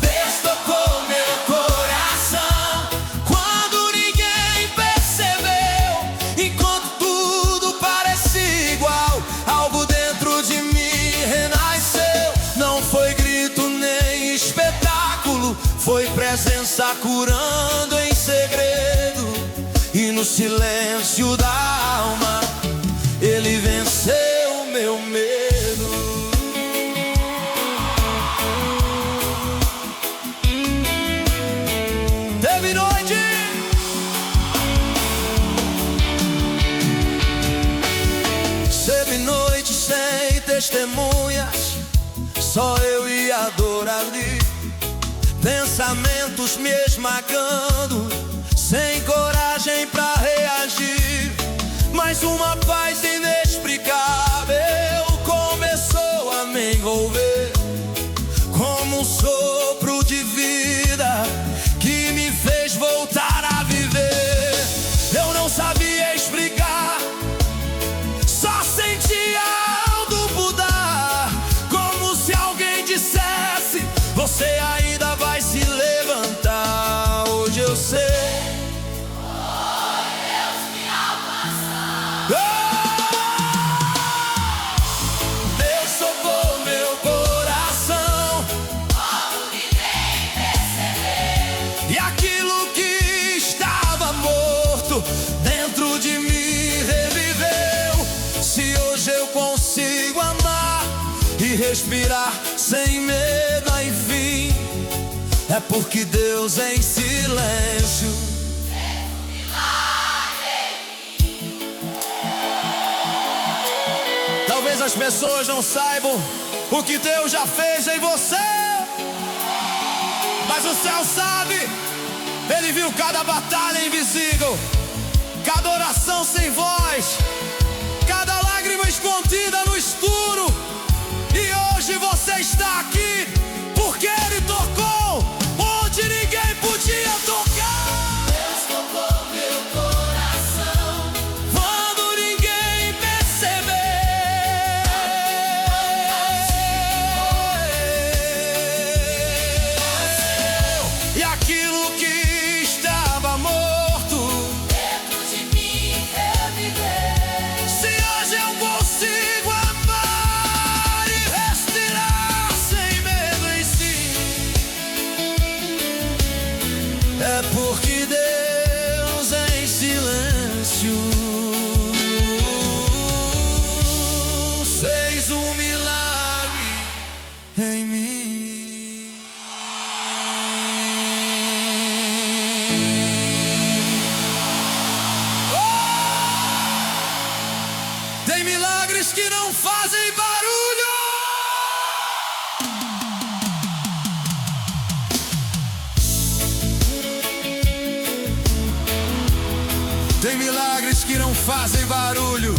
Deus tocou meu coração quando ninguém percebeu. Enquanto tudo parecia igual, algo dentro de mim renasceu. Não foi grito nem espetáculo, foi presença curando em segredo. E no silêncio da alma Ele venceu meu medo. Teve noite, teve noite sem testemunhas, só eu e a dor ali, pensamentos me esmagando, sem coragem pra reagir. Mas uma paz inexplicável começou a me envolver, como um sopro de vida que me fez voltar a viver. Eu não sabia explicar, só sentia algo mudar, como se alguém dissesse: você ainda vai se levantar. Hoje eu sei, Deus tocou meu coração e aquilo que estava morto dentro de mim reviveu. Se hoje eu consigo amar e respirar sem medo, enfim, é porque Deus em silêncio talvez as pessoas não saibam o que Deus já fez em você, mas o céu sabe. Ele viu cada batalha invisível, cada oração sem voz, cada lágrima escondida no escuro. E hoje você está aqui porque Ele tocou onde ninguém podia tocar. Deus tocou meu coração Quando ninguém percebeu, e aquilo que estava morto dentro de mim reviveu. se hoje eu consigo amar e respirar sem medo em si, é porque Deus em silêncio fez um milagre em mim. Tem milagres que não fazem barulho. Tem milagres milagres que não fazem barulho.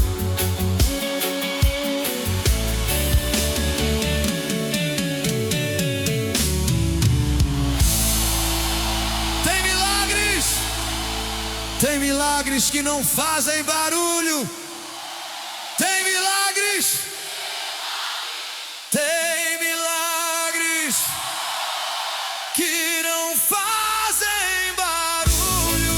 Tem milagres que não fazem barulho. Tem milagres. Tem milagres que não fazem barulho.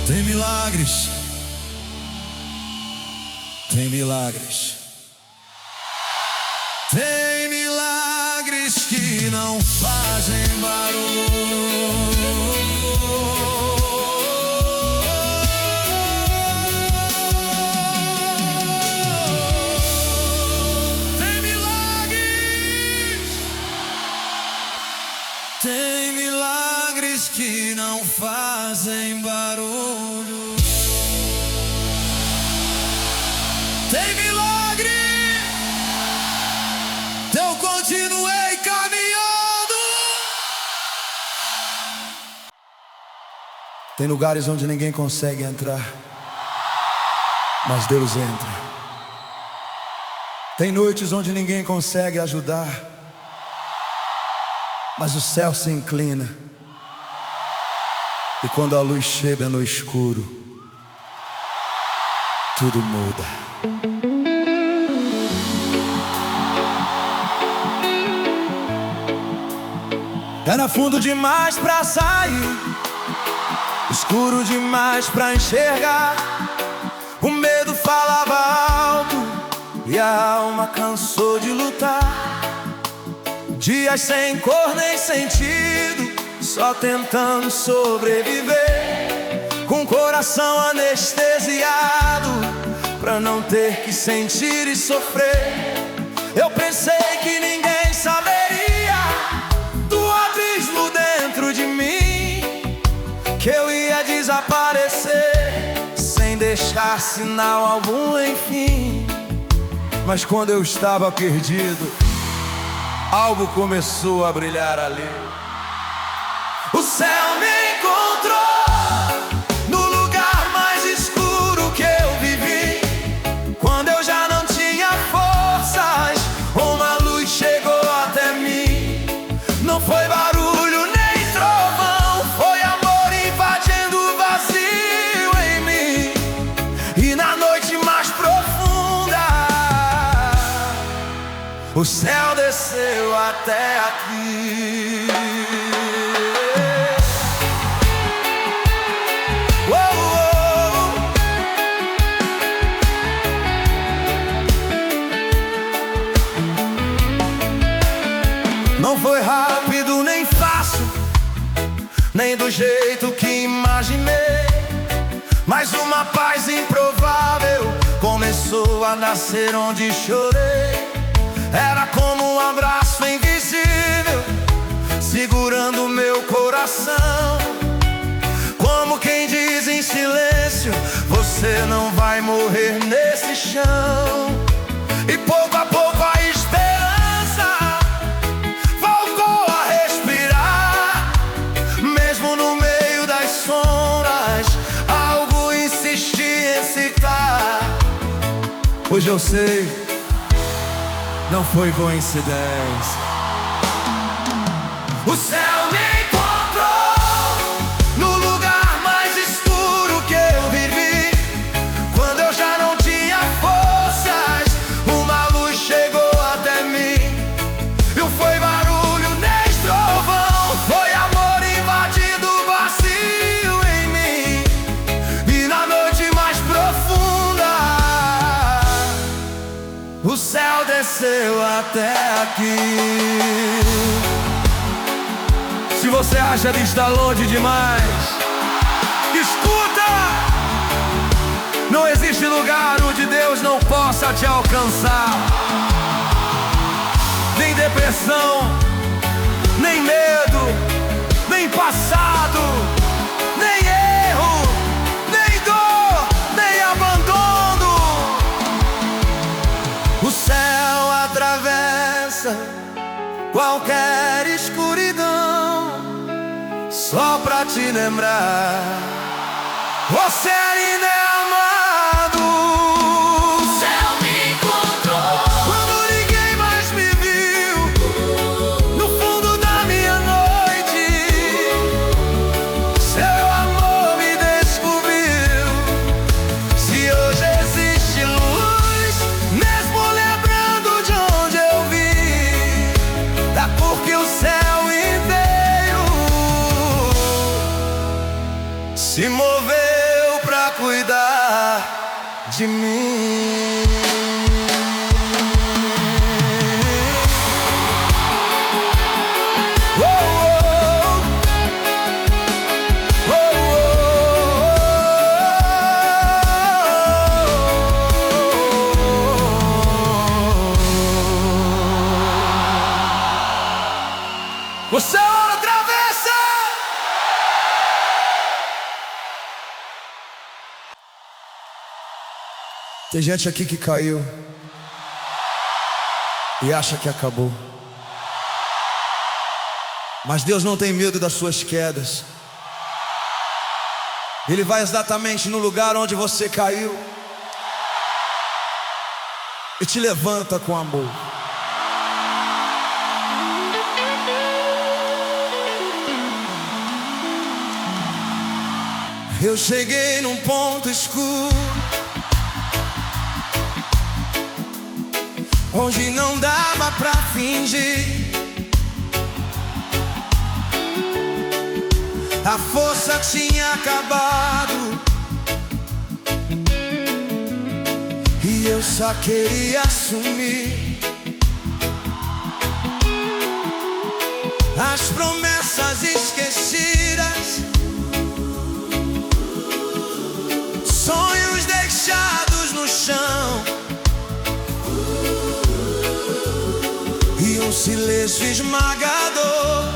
Tem milagres. Tem milagres. Tem milagres que não fazem barulho. Tem milagres. Tem milagres que não fazem barulho. Tem milagre. Eu continuei caminhando. Tem lugares onde ninguém consegue entrar, mas Deus entra. Tem noites onde ninguém consegue ajudar, mas o céu se inclina. E quando a luz chega no escuro, tudo muda. Era fundo demais pra sair, escuro demais pra enxergar. O medo falava alto e a alma cansou de lutar. Dias sem cor nem sentido, só tentando sobreviver, com o coração anestesiado pra não ter que sentir e sofrer. Eu pensei que ninguém saberia do abismo dentro de mim, que eu ia desaparecer sem deixar sinal algum, enfim. Mas quando eu estava perdido, algo começou a brilhar ali. O céu me encontrou no lugar mais escuro que eu vivi. Quando eu já não tinha forças, uma luz chegou até mim. Não foi barulho nem trovão, foi amor invadindo o vazio em mim. E na noite mais profunda, o céu desceu até aqui. Não foi rápido nem fácil, nem do jeito que imaginei, mas uma paz improvável começou a nascer onde chorei. Era como um abraço invisível, segurando meu coração, como quem diz em silêncio: você não vai morrer nesse chão. E pouco a pouco a esperança voltou a respirar, mesmo no meio das sombras, algo insistia em citar. Hoje eu sei, não foi coincidência. O céu me encontrou no lugar mais escuro que eu vivi. Quando eu já não tinha forças, uma luz chegou até mim. Não foi barulho nem trovão, foi amor invadindo o vazio em mim. E na noite mais profunda, o céu desceu até aqui. Se você acha que está longe demais, escuta! Não existe lugar onde Deus não possa te alcançar. Nem depressão, nem medo, nem passado, nem erro, nem dor, nem abandono. O céu atravessa pra te lembrar. Você ainda é amado. O céu me encontrou Quando ninguém mais me viu, no fundo da minha noite, seu amor me descobriu. Se hoje existe luz, mesmo lembrando de onde eu vim, dá porque o céu inteiro se moveu pra cuidar de mim. Oh, oh, oh, oh. O céu atravessa. Tem gente aqui que caiu e acha que acabou. Mas Deus não tem medo das suas quedas. Ele vai exatamente no lugar onde você caiu e te levanta com amor. Eu cheguei num ponto escuro onde não dava pra fingir. A força tinha acabado e eu só queria assumir as promessas esquecidas, sonhos deixados no chão e um silêncio esmagador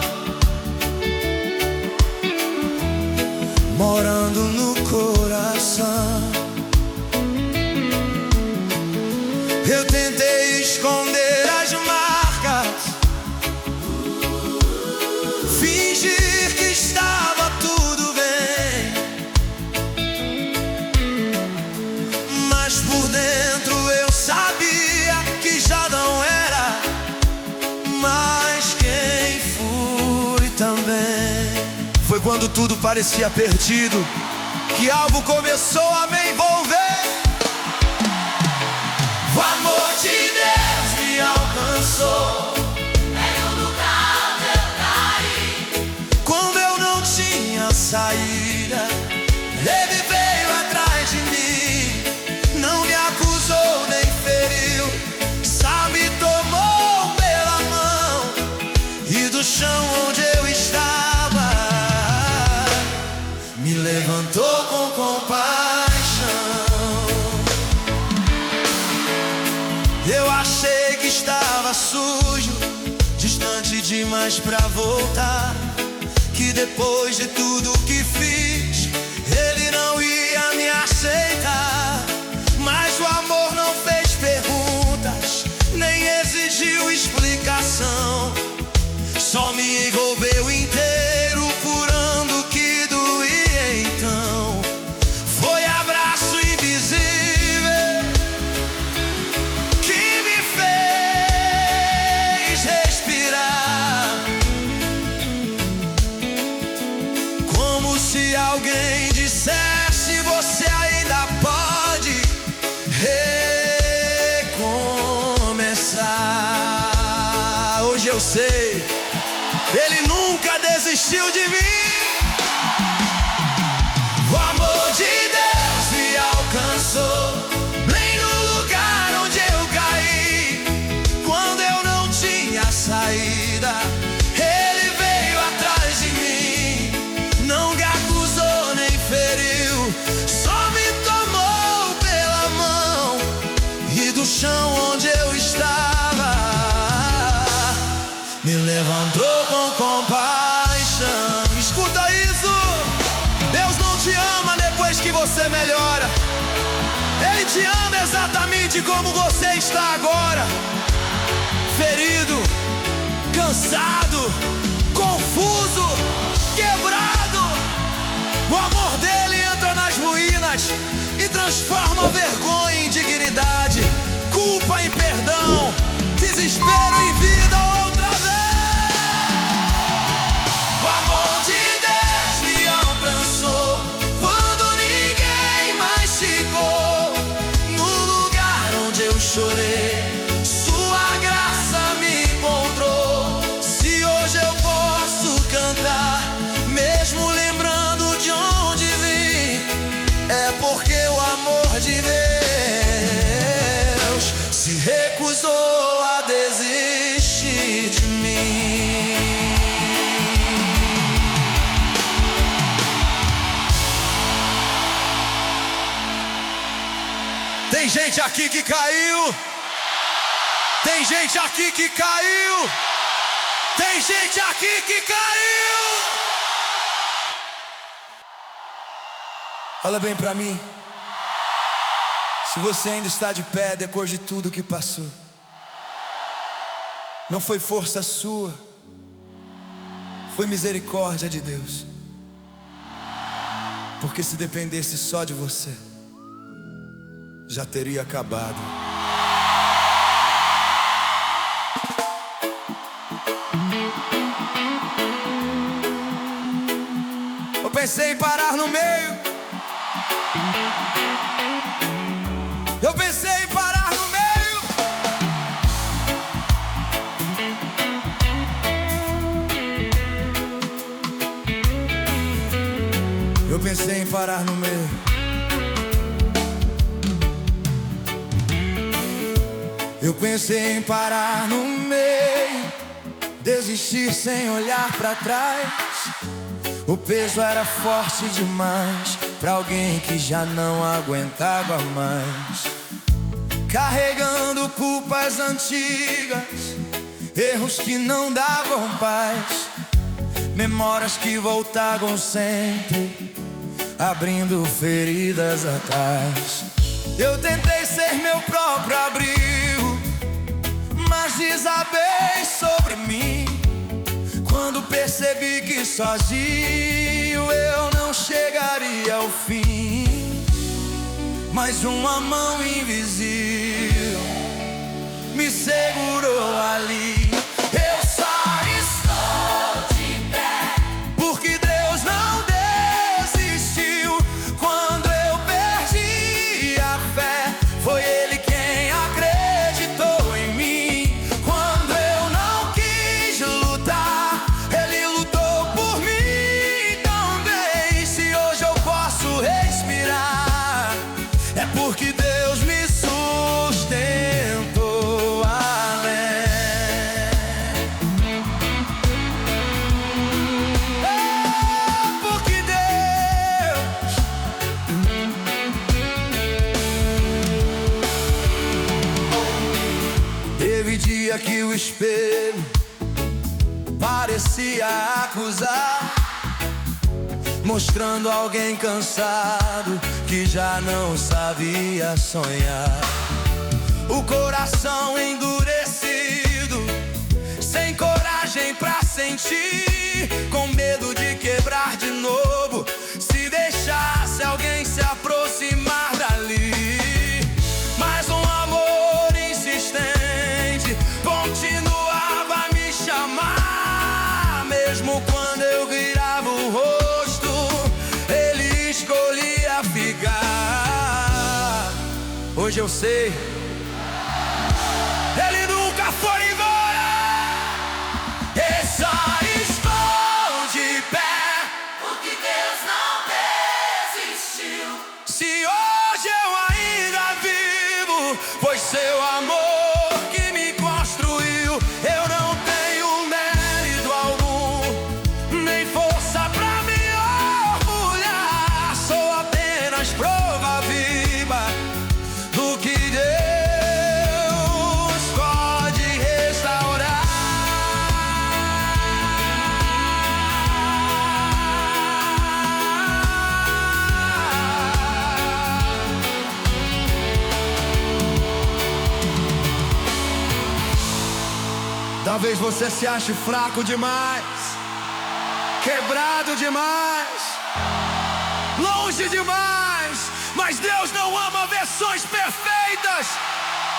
morando no coração. Eu tentei esconder as marcas, fingir que estava tudo bem, mas por dentro eu sabia que já não era mais quem fui também. Foi quando tudo parecia perdido que algo começou a me envolver. O amor de Deus me alcançou no lugar onde eu caí. quando eu não tinha saída. Ele veio atrás de mim, não me acusou nem feriu, só me tomou pela mão e do chão onde eu estava me levantou com compaixão. Eu achei que estava sujo, distante demais pra voltar, que depois de tudo que fiz, ele não ia me aceitar. Mas o amor não fez perguntas, nem exigiu explicação, só me envolveu inteiro, curando o que doía então. Foi abraço invisível que me fez respirar, como se alguém dissesse: você ainda pode recomeçar. Hoje eu sei, ele nunca desistiu de mim. O amor de Deus me alcançou bem no lugar onde eu caí, quando eu não tinha saída. Ele veio atrás de mim, não me acusou nem feriu, só me tomou pela mão e do chão onde eu estava me levantou com compaixão. Escuta isso, Deus não te ama depois que você melhora, Ele te ama exatamente como você está agora, ferido, cansado, confuso, quebrado. O amor dele entra nas ruínas e transforma vergonha em dignidade, culpa em perdão, desespero em vida outra vez. O amor de Deus me alcançou quando ninguém mais ficou no lugar onde eu chorei. Sua graça me encontrou. Se hoje eu posso cantar, mesmo lembrando de onde vim, é porque o amor de Deus se recusou a desistir de mim. Tem gente aqui que caiu. Tem gente aqui que caiu. Tem gente aqui que caiu. Olha bem pra mim. Se você ainda está de pé depois de tudo que passou, não foi força sua, foi misericórdia de Deus. Porque se dependesse só de você, já teria acabado. Eu pensei em parar no meio. Eu pensei em parar no meio. Eu pensei em parar no meio. Eu pensei em parar no meio, desistir sem olhar pra trás. O peso era forte demais pra alguém que já não aguentava mais. Carregando culpas antigas, erros que não davam paz, memórias que voltavam sempre, abrindo feridas atrás. Eu tentei ser meu próprio abrigo, mas desabei sobre mim quando percebi que sozinho eu não chegaria ao fim. Mas uma mão invisível me segurou ali. Eu só estou de pé porque Deus não desistiu. Quando eu perdi a fé, foi Ele quem acreditou em mim. Quando eu não quis lutar, Ele lutou por mim também. Se hoje eu posso respirar, é porque Deus me sustentou além. É porque Deus. Teve dia que o espelho parecia acusar, mostrando alguém cansado que já não sabia sonhar. O coração endurecido, sem coragem pra sentir, com medo de quebrar de novo se deixasse alguém se aproximar dali. Mas um amor insistente continuava a me chamar. Mesmo quando eu virava o rosto, Ele escolhia ficar. Hoje eu sei, Ele nunca foi embora. Eu só estou de pé Porque Deus não desistiu. se hoje eu ainda vivo, foi seu amor que me construiu. Eu não tenho mérito algum, nem força pra me orgulhar. Sou apenas prova viva do que Deus pode restaurar. Talvez você se ache fraco demais, quebrado demais, longe demais. Mas Deus não ama versões perfeitas,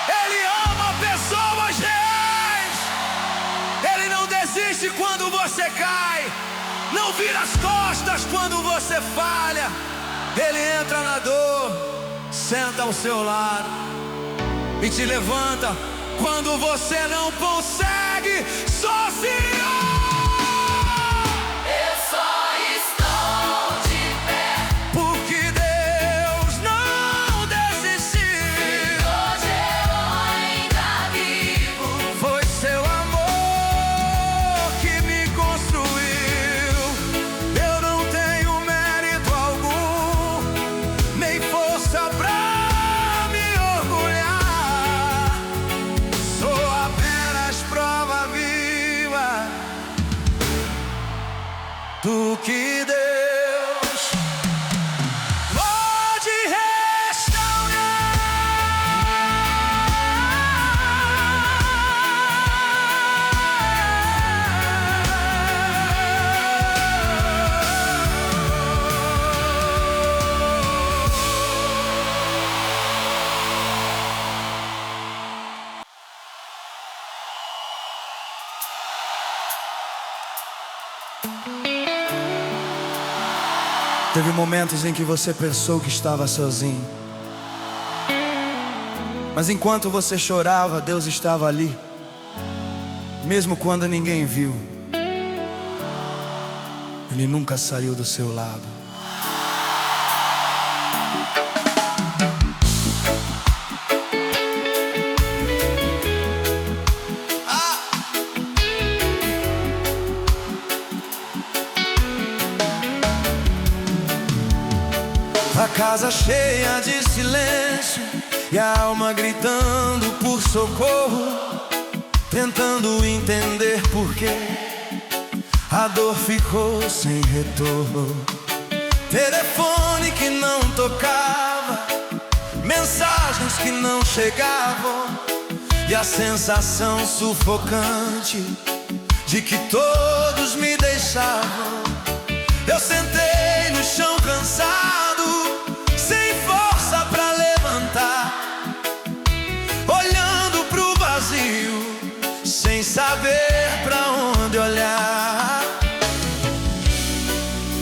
Ele ama pessoas reais. Ele não desiste quando você cai, não vira as costas quando você falha. Ele entra na dor, senta ao seu lado e te levanta quando você não consegue sozinho. Eu só estou de pé Porque Deus não desistiu. e hoje eu ainda vivo. Foi seu amor que me construiu. Eu não tenho mérito algum, nem força pra me orgulhar. Sou apenas prova viva do que Deus pode Teve momentos em que você pensou que estava sozinho, mas enquanto você chorava, Deus estava ali, mesmo quando ninguém viu. Ele nunca saiu do seu lado. A casa cheia de silêncio e a alma gritando por socorro, tentando entender por que a dor ficou sem retorno. Telefone que não tocava, mensagens que não chegavam, e a sensação sufocante de que todos me deixavam. Eu sentei no chão cansado, sem força pra levantar, olhando pro vazio, sem saber pra onde olhar.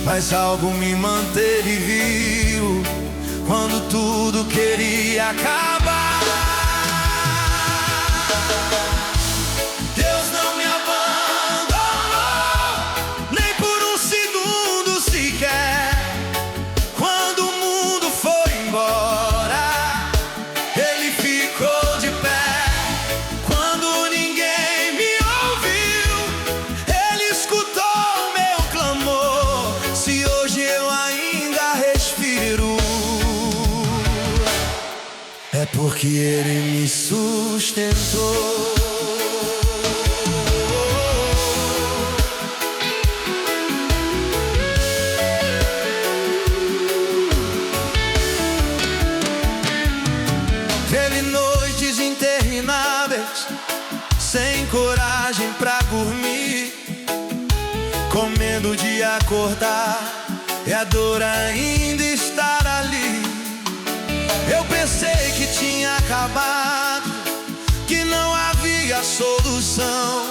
Mas algo me manteve vivo quando tudo queria acabar. Deus não me abandonou, nem por um segundo sequer. Quando o mundo foi embora, Ele ficou de pé. Quando ninguém me ouviu, Ele escutou meu clamor. Se hoje eu ainda respiro, é porque Ele me sustentou. Teve noites intermináveis, sem coragem pra dormir, com medo de acordar e a dor ainda estar ali. Eu pensei que tinha acabado, que não havia solução,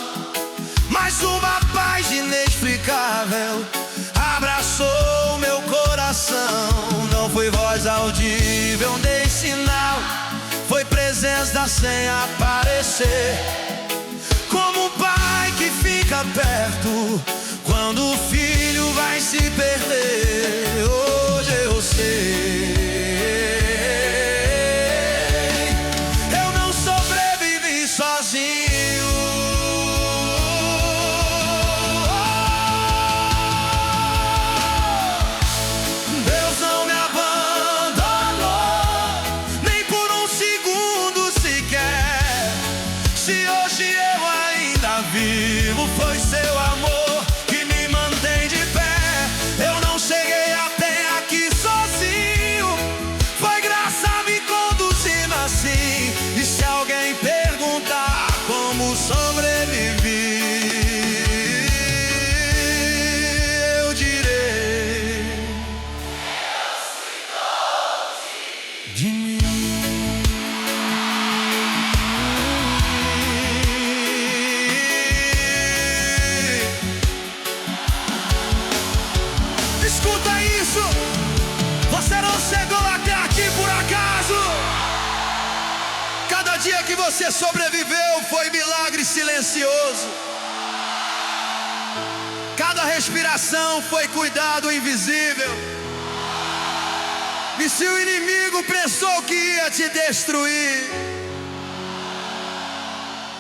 mas uma paz inexplicável abraçou meu coração. Não foi voz audível nem sinal, foi presença sem aparecer, como um pai que fica perto quando o filho vai se perder. Hoje eu sei, eu não sobrevivi sozinho. Deus não me abandonou, nem por um segundo sequer. Se hoje eu ainda vivo, foi seu amor que me mantém de pé. Eu não cheguei a isso. Você não chegou até aqui por acaso. Cada dia que você sobreviveu foi milagre silencioso. Cada respiração foi cuidado invisível. E se o inimigo pensou que ia te destruir,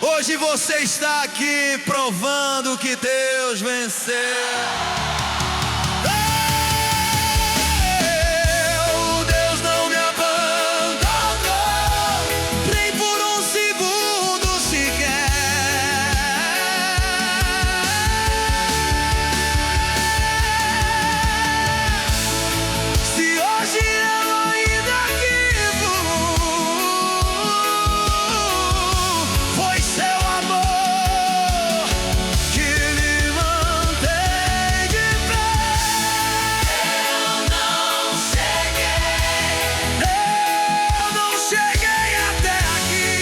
hoje você está aqui provando que Deus venceu. Deus não me abandonou, nem por um segundo sequer. Se hoje eu ainda vivo, foi seu amor que me mantém de pé. Eu não cheguei até aqui.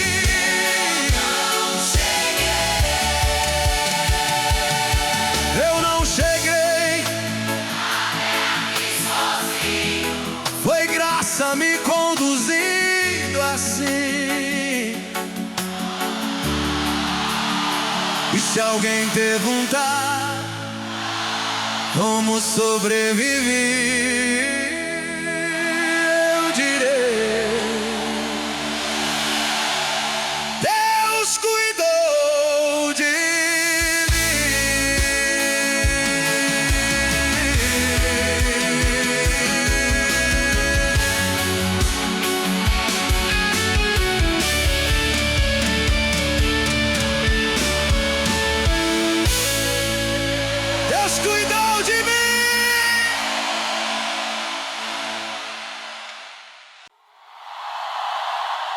Eu não cheguei. Foi graça me conduzindo assim. E se alguém perguntar como sobrevivi, eu direi: Deus cuidou de Deus cuidou de mim.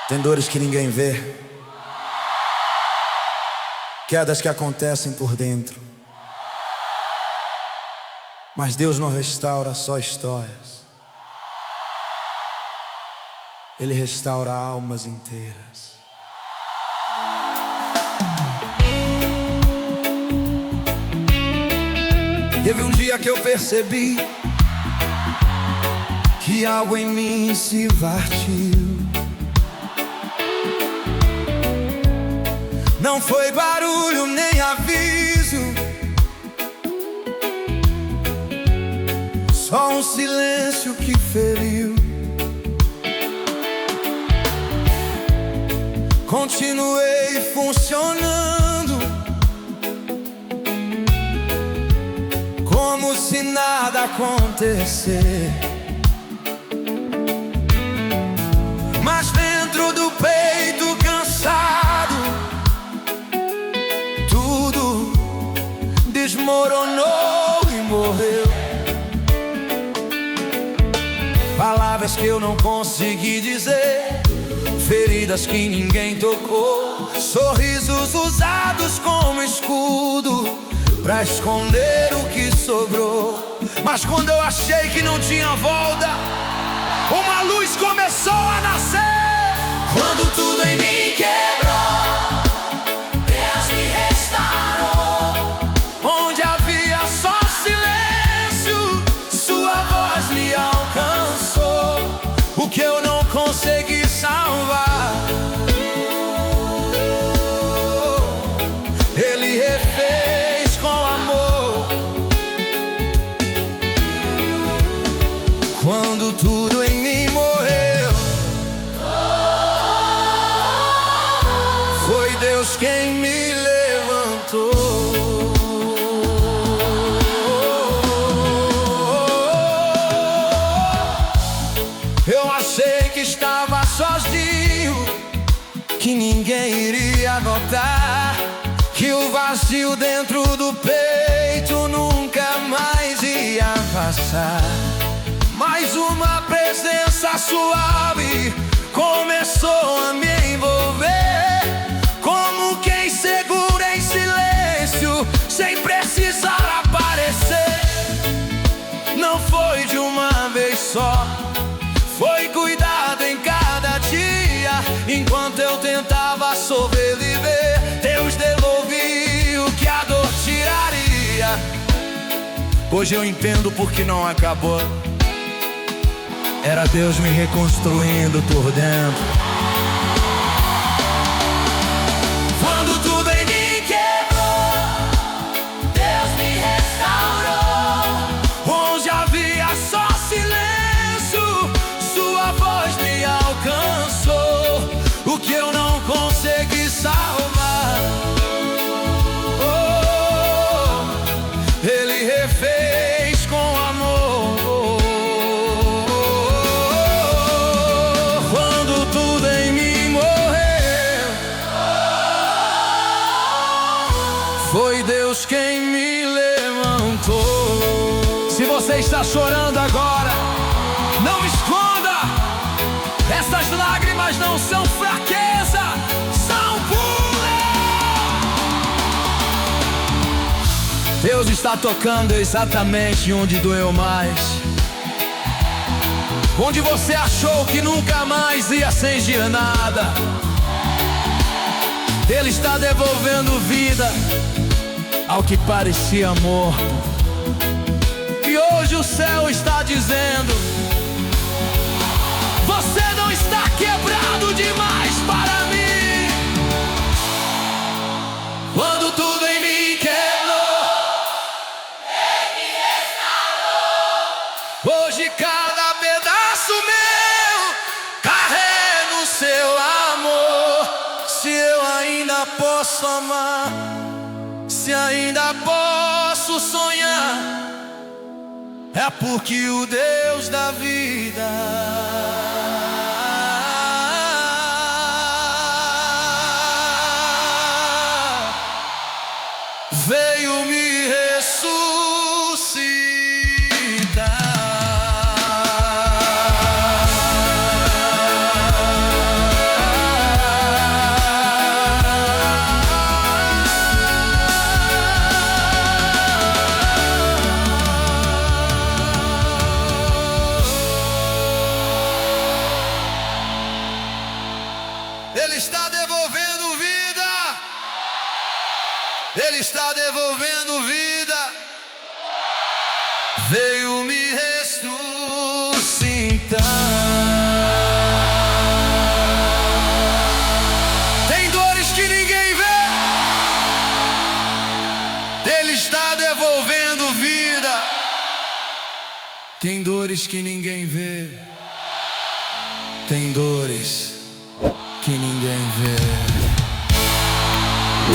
Tem dores que ninguém vê, quedas que acontecem por dentro, mas Deus não restaura só histórias, Ele restaura almas inteiras. Teve um dia que eu percebi que algo em mim se partiu. Não foi barulho nem aviso, só um silêncio que feriu. Continuei funcionando como se nada acontecer, mas dentro do peito cansado, tudo desmoronou e morreu. Palavras que eu não consegui dizer, feridas que ninguém tocou, sorrisos usados como escudo pra esconder o que sobrou. Mas quando eu achei que não tinha volta, uma luz começou a nascer. Quando tudo em mim quebrou, Deus me restaurou. Onde havia só silêncio, sua voz me alcançou. O que eu não consegui salvar, Ele refez com amor. Quando tudo em mim morreu, foi Deus quem me levantou. Eu achei que estava sozinho, que ninguém iria notar, que o vazio dentro do peito nunca mais ia passar. Mas uma presença suave começou a me envolver, como quem segura em silêncio, sem precisar aparecer. Não foi de uma vez só, foi cuidado em cada dia. Enquanto eu tentava sobreviver, Deus devolvia o que a dor tiraria. Hoje eu entendo porque não acabou. Era Deus me reconstruindo por dentro. Quando tudo em mim quebrou, Deus me restaurou. Onde havia só silêncio, sua voz me alcançou. O que eu não consegui salvar, oh, Ele refez com amor. Quando tudo em mim morreu, foi Deus quem me levantou. Se você está chorando agora, não esconda. Essas lágrimas não são fraqueza, são poder. Deus está tocando exatamente onde doeu mais, onde você achou que nunca mais ia sentir nada. Ele está devolvendo vida ao que parecia morto. E hoje o céu está dizendo: você não está quebrado demais para mim. Quando tudo em mim quebrou, Ele me restaurou. hoje cada pedaço meu carrega o seu amor. Se eu ainda posso amar, se ainda posso sonhar, é porque o Deus da vida veio me ressuscitar. Ele está devolvendo vida. Ele está devolvendo vida. Veio me ressuscitar. Tem dores que ninguém vê. Ele está devolvendo vida. Tem dores que ninguém vê. Tem dores que ninguém vê.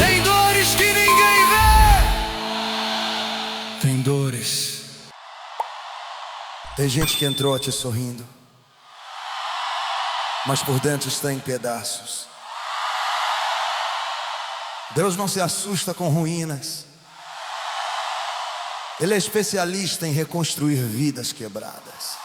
Tem dores que ninguém vê. Tem dores. Tem gente que entrou te sorrindo, mas por dentro está em pedaços. Deus não se assusta com ruínas. Ele é especialista em reconstruir vidas quebradas.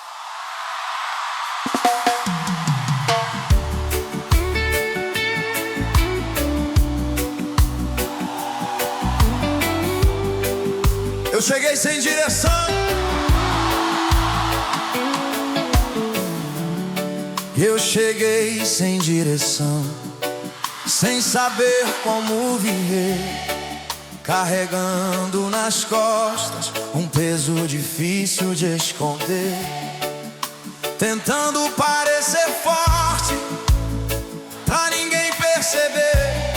Eu cheguei sem direção, eu cheguei sem direção, sem saber como viver, carregando nas costas um peso difícil de esconder, tentando parecer forte pra ninguém perceber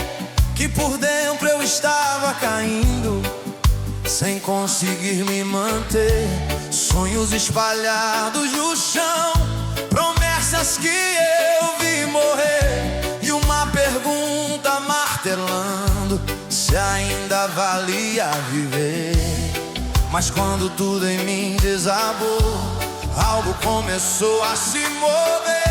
que por dentro eu estava caindo, sem conseguir me manter. Sonhos espalhados no chão, promessas que eu vi morrer, e uma pergunta martelando se ainda valia viver. Mas quando tudo em mim desabou, algo começou a se mover.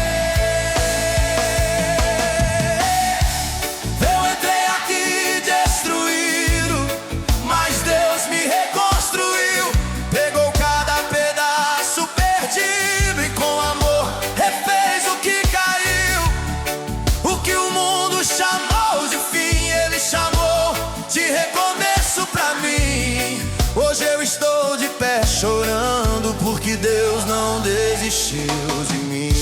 Hoje eu estou de pé chorando porque Deus não desistiu de mim.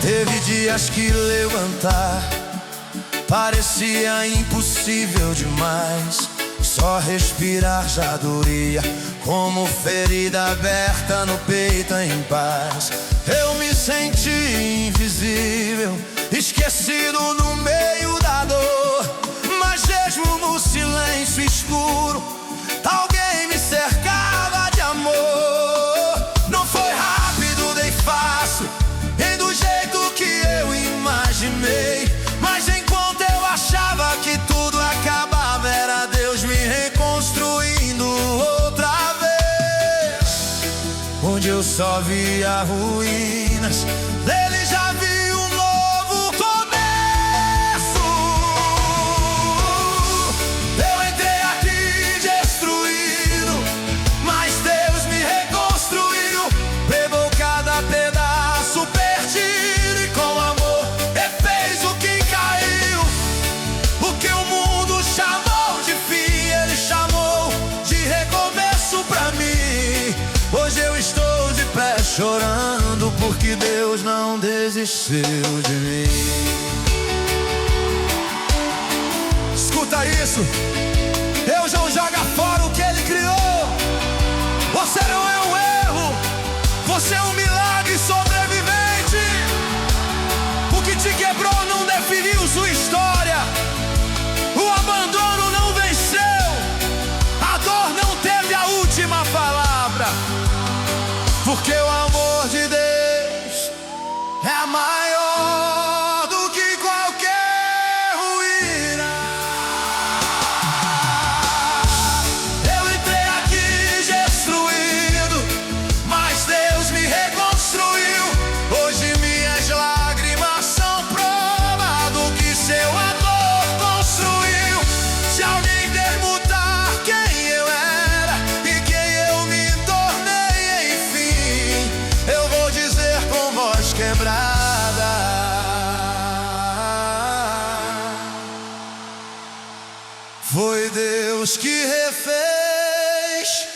Teve dias que levantar parecia impossível demais. Só respirar já doía, como ferida aberta no peito em paz. Eu me senti invisível, esquecido no meio da dor. Mas mesmo no silêncio escuro, alguém me cercava de amor. Não foi rápido nem fácil, nem do jeito que eu imaginei. Mas enquanto eu achava que tudo acabava, era Deus me reconstruindo outra vez. Onde eu só via ruínas, Ele já viu um novo começo. Eu entrei aqui destruído, mas Deus me reconstruiu. Pegou cada pedaço perdido e com amor refez o que caiu. O que o mundo chamou de fim, Ele chamou de recomeço pra mim. Hoje eu estou de pé chorando, porque Deus não desistiu de mim. Escuta isso, Deus não joga fora o que Ele criou. Você não é um erro, você é um milagre sobrevivente. O que te quebrou não definiu sua história. O abandono não venceu, a dor não teve a última palavra. Porque o amor de Deus é maior do que qualquer ruína. Eu entrei aqui destruído, mas Deus me reconstruiu. Hoje minhas lágrimas são prova do que seu amor construiu. Se alguém perguntar quem eu era e quem eu me tornei, enfim, eu vou dizer com voz quebrada: foi Deus que refez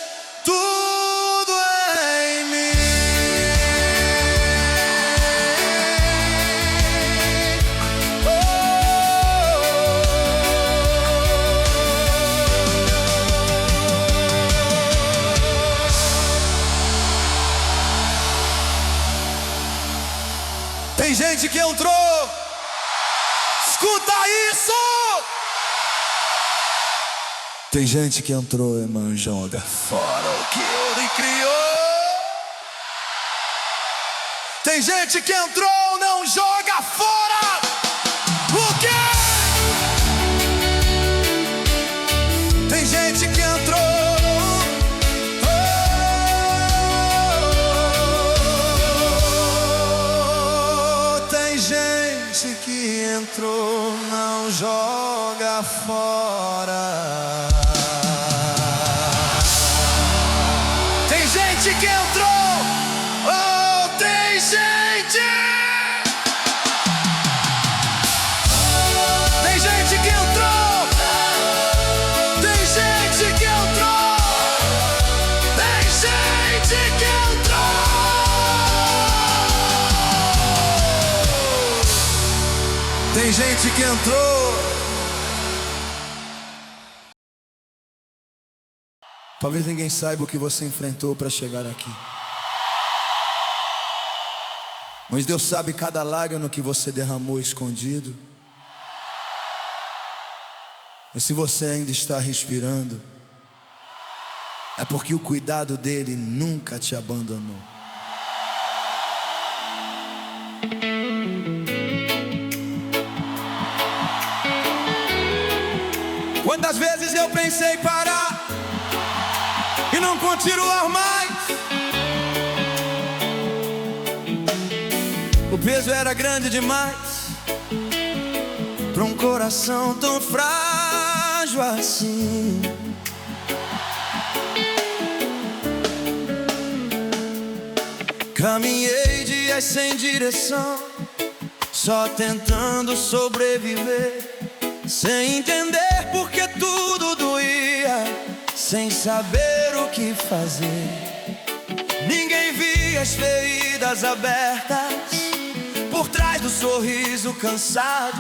tudo em mim. Tem gente que entrou, escuta isso! Tem gente que entrou, irmão, joga fora o que Ele criou. Tem gente que entrou, não joga fora o quê? Tem gente que entrou, tem gente que entrou, não joga fora. Tem gente que entrou, oh, tem gente. Tem gente que entrou, tem gente que entrou, tem gente que entrou. Tem gente que entrou. Talvez ninguém saiba o que você enfrentou para chegar aqui. Mas Deus sabe cada lágrima que você derramou escondido. E se você ainda está respirando, é porque o cuidado dele nunca te abandonou. Quantas vezes eu pensei parar e não continuar mais? O peso era grande demais para um coração tão frágil assim. Caminhei dias sem direção, só tentando sobreviver, sem entender por que tudo doía, sem saber o que fazer. Ninguém via as feridas abertas por trás do sorriso cansado.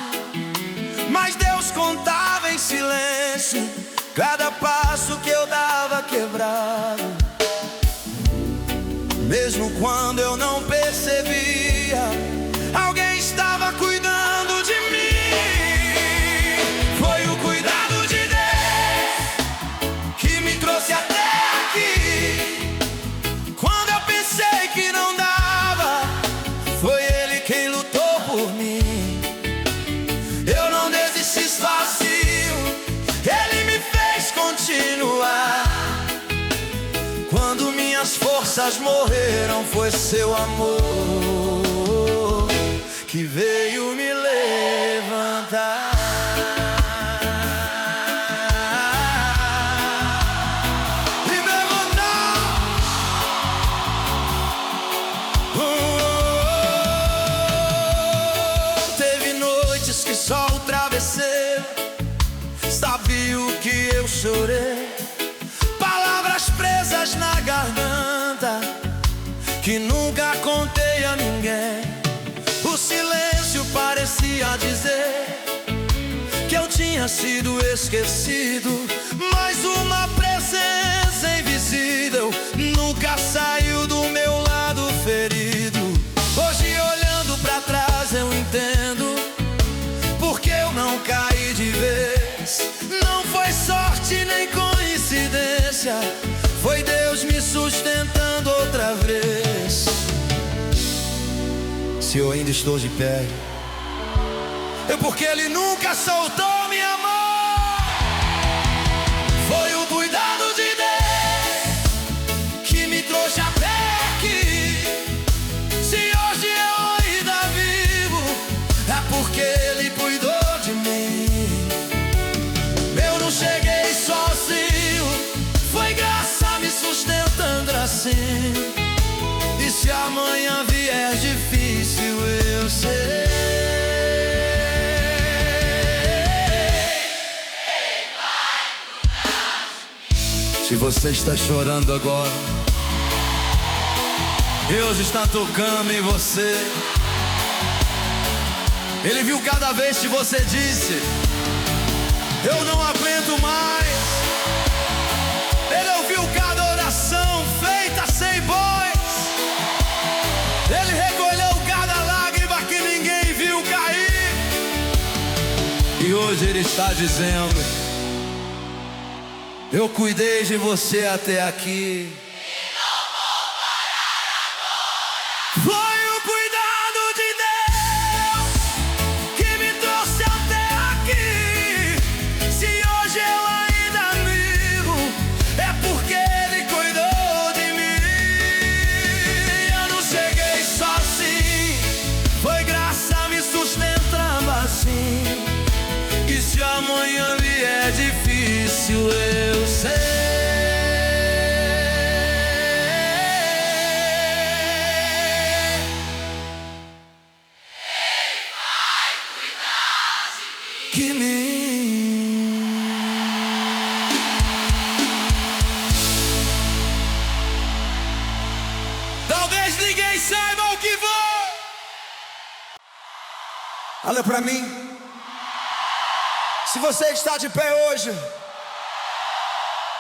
mas Deus contava em silêncio cada passo que eu dava quebrado. Mesmo quando eu não percebia, alguém estava cuidando de mim. Foi o cuidado de Deus que me trouxe até aqui. Quando eu pensei que não dava, foi Ele quem lutou por mim. Eu não desisti sozinho, Ele me fez continuar. Quando minhas forças morreram, foi seu amor que veio me levantar. E me levantar. Teve noites que só o travesseiro sabia o que eu chorei. Palavras presas na garganta que nunca contei a ninguém. O silêncio parecia dizer que eu tinha sido esquecido, mas uma presença invisível nunca saiu do meu lado ferido. Hoje, olhando pra trás, eu entendo porque eu não caí de vez. Não foi sorte nem coincidência, foi Deus me sustentando outra vez. Se eu ainda estou de pé, é porque Ele nunca soltou minha mão. Foi o cuidado de Deus que me trouxe até aqui. Se hoje eu ainda vivo, é porque Ele cuidou de mim. Eu não cheguei sozinho, foi graça me sustentando assim. E se amanhã vier difícil, eu sei. Se você está chorando agora, Deus está tocando em você. Ele viu cada vez que você disse: eu não aguento mais. Ele ouviu cada oração feita sem voz. Ele recolheu cada lágrima que ninguém viu cair. E hoje Ele está dizendo: eu cuidei de você até aqui. Foi o cuidado de Deus que me trouxe até aqui. Se hoje eu ainda vivo, é porque Ele cuidou de mim. Eu não cheguei sozinho, foi graça me sustentando assim. E se amanhã vier difícil, eu sei. Que mim. Talvez ninguém saiba o que vou. Olha pra mim. Se você está de pé hoje,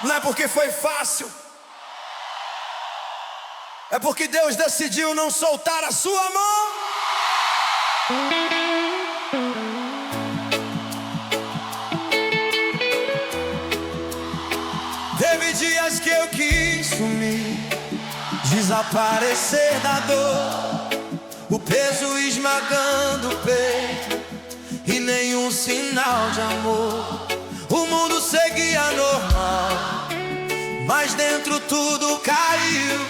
não é porque foi fácil, é porque Deus decidiu não soltar a sua mão. Teve dias que eu quis sumir, desaparecer da dor, o peso esmagando o peito e nenhum sinal de amor. O mundo seguia normal, mas dentro tudo caiu.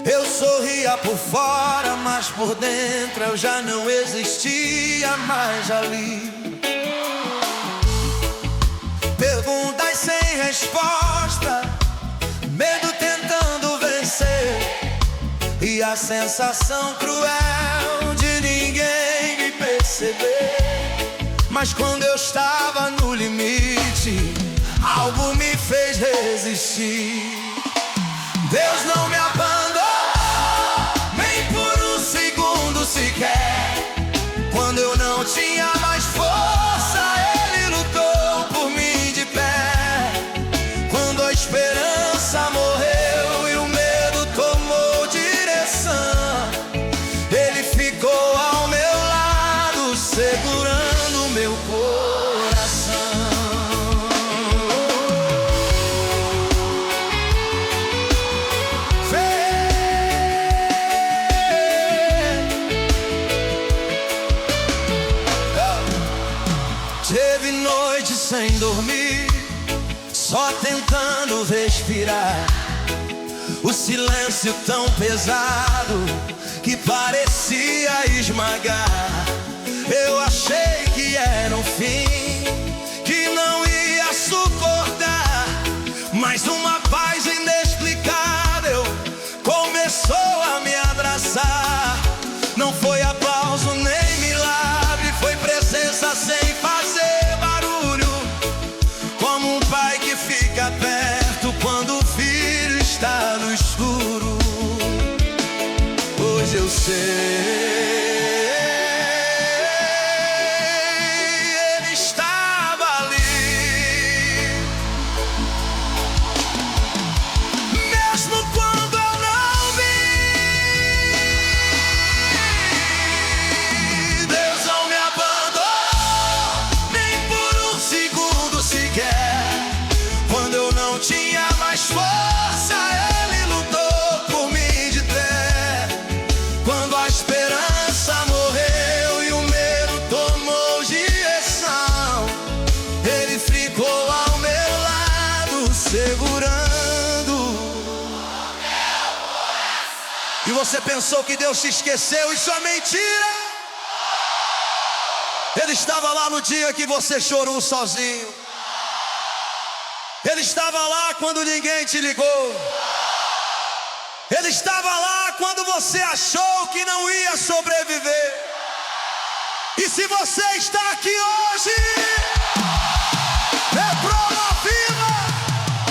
Eu sorria por fora, mas por dentro eu já não existia mais ali. Perguntas sem resposta, medo tentando vencer, e a sensação cruel de ninguém me perceber. Mas quando eu estava no limite, algo me fez resistir. Deus não me abandonou, nem por um segundo sequer. Quando eu não tinha mais força, segurando meu coração. Teve noite sem dormir, só tentando respirar. O silêncio tão pesado que parecia esmagar. Eu achei que era um fim, que não ia suportar, mas uma paz inexplicável começou a me abraçar. Não foi aplauso nem milagre, foi presença sem fazer barulho, como um pai que fica perto quando o filho está no escuro. Hoje eu sei, ele estava ali, mesmo quando eu não vi. Deus não me abandonou, nem por um segundo sequer. Quando eu não tinha mais força, ele lutou por mim de pé. Quando a esperança morreu e o medo tomou direção, ele ficou ao meu lado, segurando o meu coração. E você pensou que Deus te esqueceu? Isso é mentira! Ele estava lá no dia que você chorou sozinho. Ele estava lá quando ninguém te ligou. Ele estava lá quando você achou que não ia sobreviver. E se você está aqui hoje, é prova viva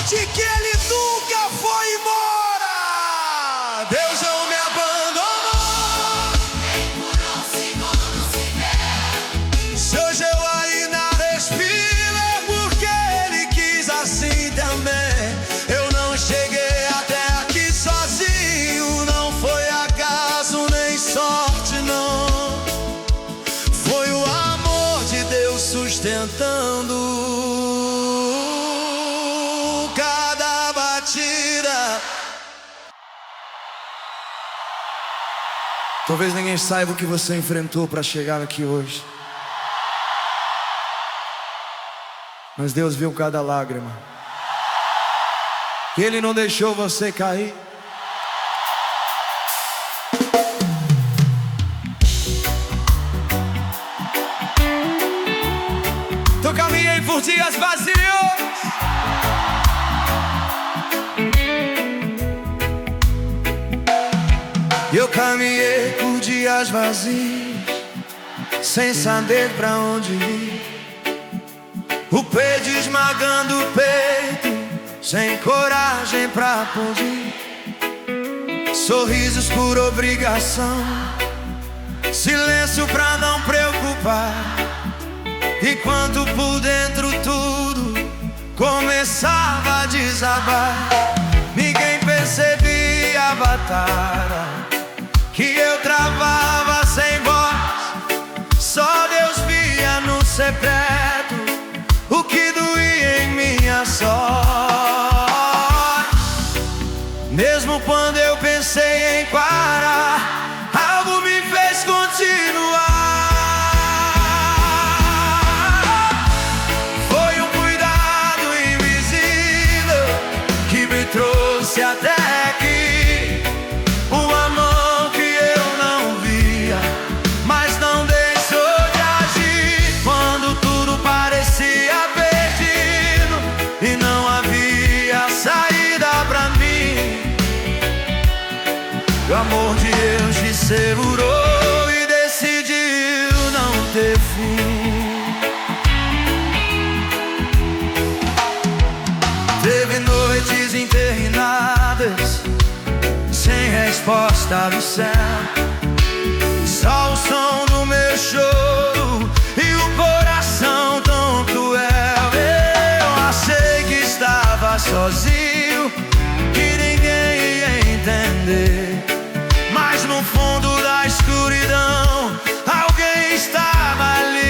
de que ele nunca foi embora. Deus não me abandonou, Nem por um segundo sequer. se hoje eu ainda respiro é porque ele quis assim também. Eu não cheguei até aqui sozinho, não foi acaso nem sorte não. Foi o amor de Deus sustentando cada batida. Talvez ninguém saiba o que você enfrentou para chegar aqui hoje, mas Deus viu cada lágrima. E Ele não deixou você cair. Eu caminhei por dias vazios, eu caminhei por dias vazios, sem saber pra onde ir. O peito esmagando o peito, sem coragem pra poder. Sorrisos por obrigação, silêncio pra não preocupar. Enquanto por dentro tudo começava a desabar, ninguém percebia a batalha que eu travava sem voz. Só Deus via no secreto o que doía em minha sorte. Mesmo quando eu pensei em parar, algo me fez continuar. Foi um cuidado invisível que me trouxe até aqui. Uma mão que eu não via, mas não deixou de agir. Quando tudo parecia perdido e não havia saída pra mim, o amor de Deus te segurou e decidiu não ter fim. Teve noites interminadas, sem resposta do céu, só o som do meu choro e o coração tão cruel. Eu achei que estava sozinho, que ninguém ia entender, mas no fundo da escuridão alguém estava ali.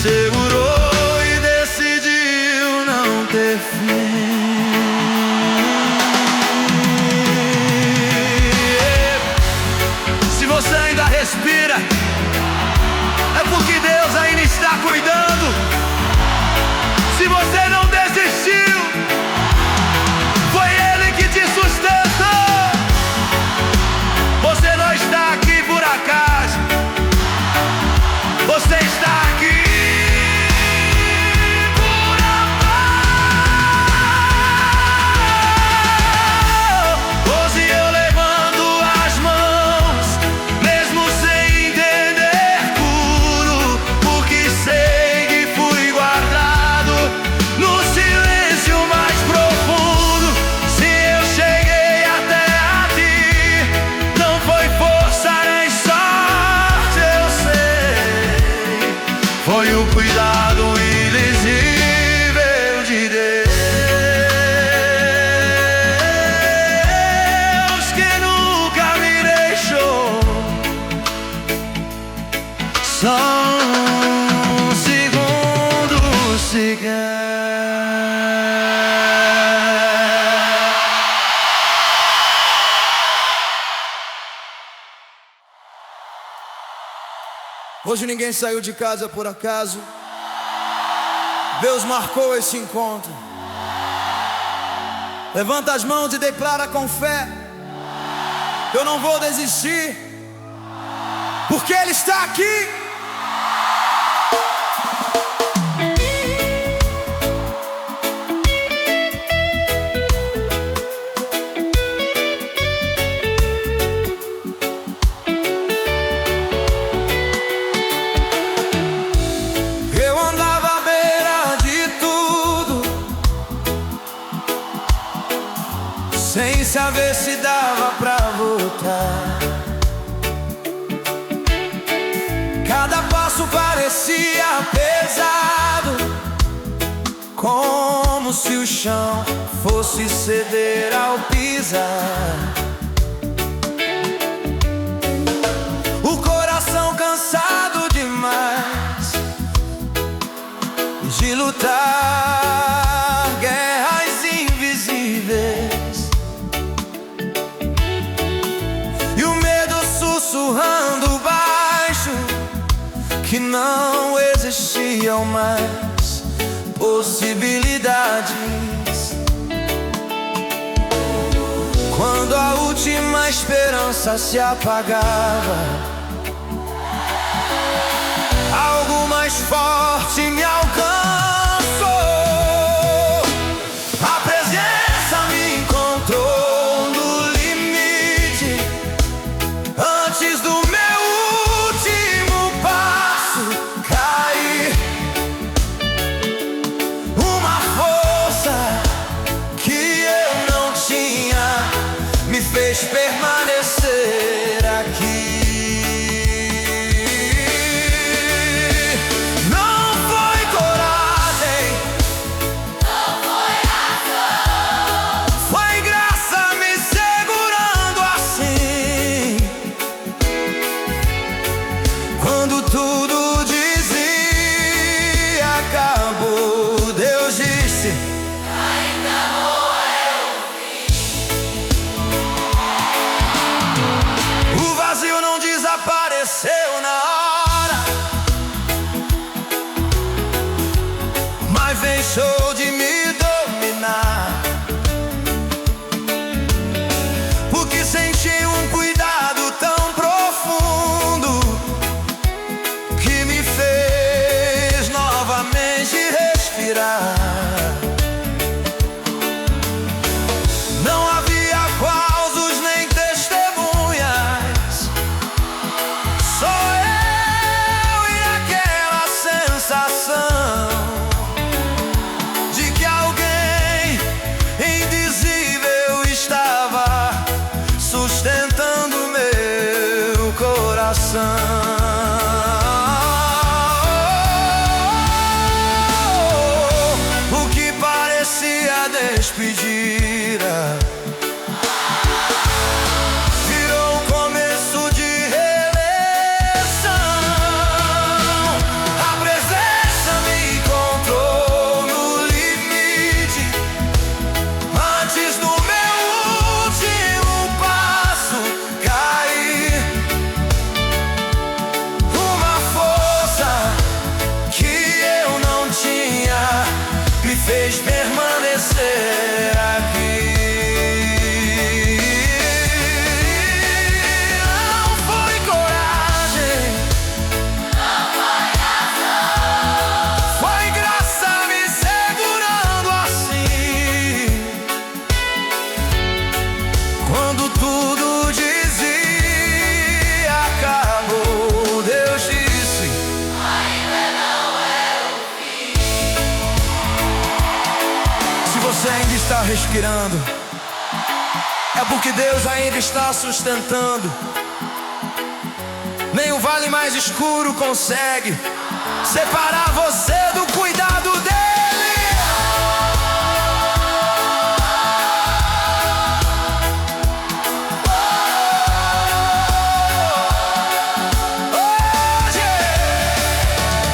segurou e decidiu não ter fim. Se você ainda respira, é porque Deus ainda está cuidando. Se você não desistiu, foi Ele que te sustentou. Você não está aqui por acaso. Você está aqui por amor. Hoje eu levanto as mãos, mesmo sem entender tudo, porque sei que fui guardado no silêncio mais profundo. Se eu cheguei até aqui, não foi força nem sorte, eu sei. Foi o cuidado ilegível de Deus que nunca me deixou só um segundo sequer. Hoje ninguém saiu de casa por acaso. Deus marcou esse encontro. Levanta as mãos e declara com fé: eu não vou desistir, porque Ele está aqui. Eu andava à beira de tudo, sem saber se dava pra voltar. Cada passo parecia pesado, como se o chão fosse ceder ao pisar. O coração cansado demais de lutar guerras invisíveis, e o medo sussurrando baixo que não existiam mais possibilidades. Quando a última esperança se apagava, algo mais forte me alcançou. A presença me encontrou no limite, antes do meu último passo cair. Uma força que eu não tinha me fez permanecer aqui. Quando tudo dizia acabou, Deus disse: ainda vou eu vir. O vazio não desapareceu na hora, mas deixou de me dominar, porque senti um cuidado tão profundo que me fez novamente respirar. Não havia causos nem testemunhas, só eu e aquela sensação de que alguém indizível estava sustentando meu coração. Despedida virou um começo de reeleição. A presença respirando, é porque Deus ainda está sustentando. Nem o vale mais escuro consegue separar você do cuidado dele.